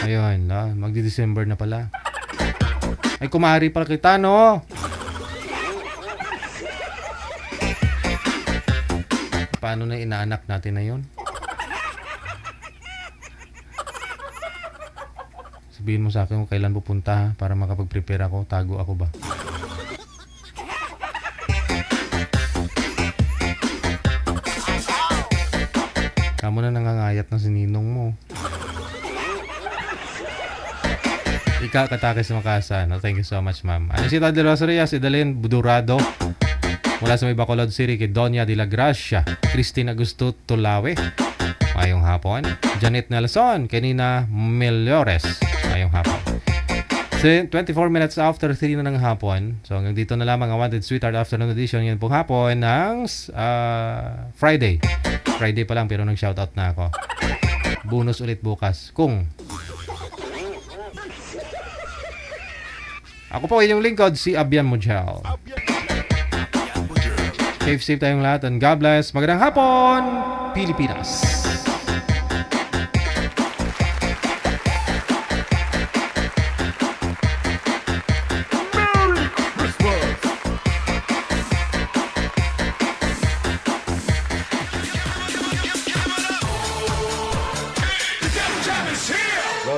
Ayun, no? Magdi-December na pala. Ay kumari pala kita, no? Paano na inaanak natin na yun? Sabihin mo sa akin kung kailan pupunta ha, para makapag-prepare ako. Tago ako ba? Kamo na nangangayat ng sininong mo. Ika katakis makasa. No? Thank you so much, ma'am. Anisita de Rosaria, si Dalyn Budurado. Mula sa may Bacolod City, kay Doña de la Gracia, Christine Augusto Tulawe. Mayong hapon. Janet Nelson, kay Nina Meliores. Mayong hapon. So, 24 minutes after 3 na ng hapon. So, hanggang dito na lamang ang Wanted Sweetheart Afternoon Edition. Yan pong hapon ng Friday. Friday pa lang pero nag-shoutout na ako. Bonus ulit bukas. Kung ako po inyong lingkod, si Abian Mujal. Safe tayong lahat and God bless. Magandang hapon, Pilipinas.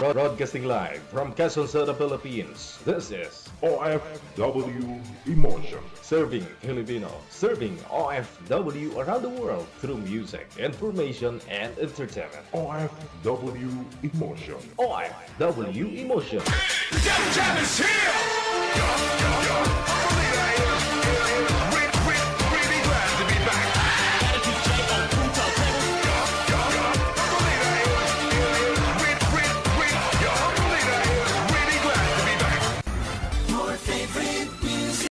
Broadcasting live from Quezon City, Philippines. This is OFW Emotion. Serving Filipino. Serving OFW around the world through music, information, and entertainment. OFW Emotion. OFW Emotion. The jam is here!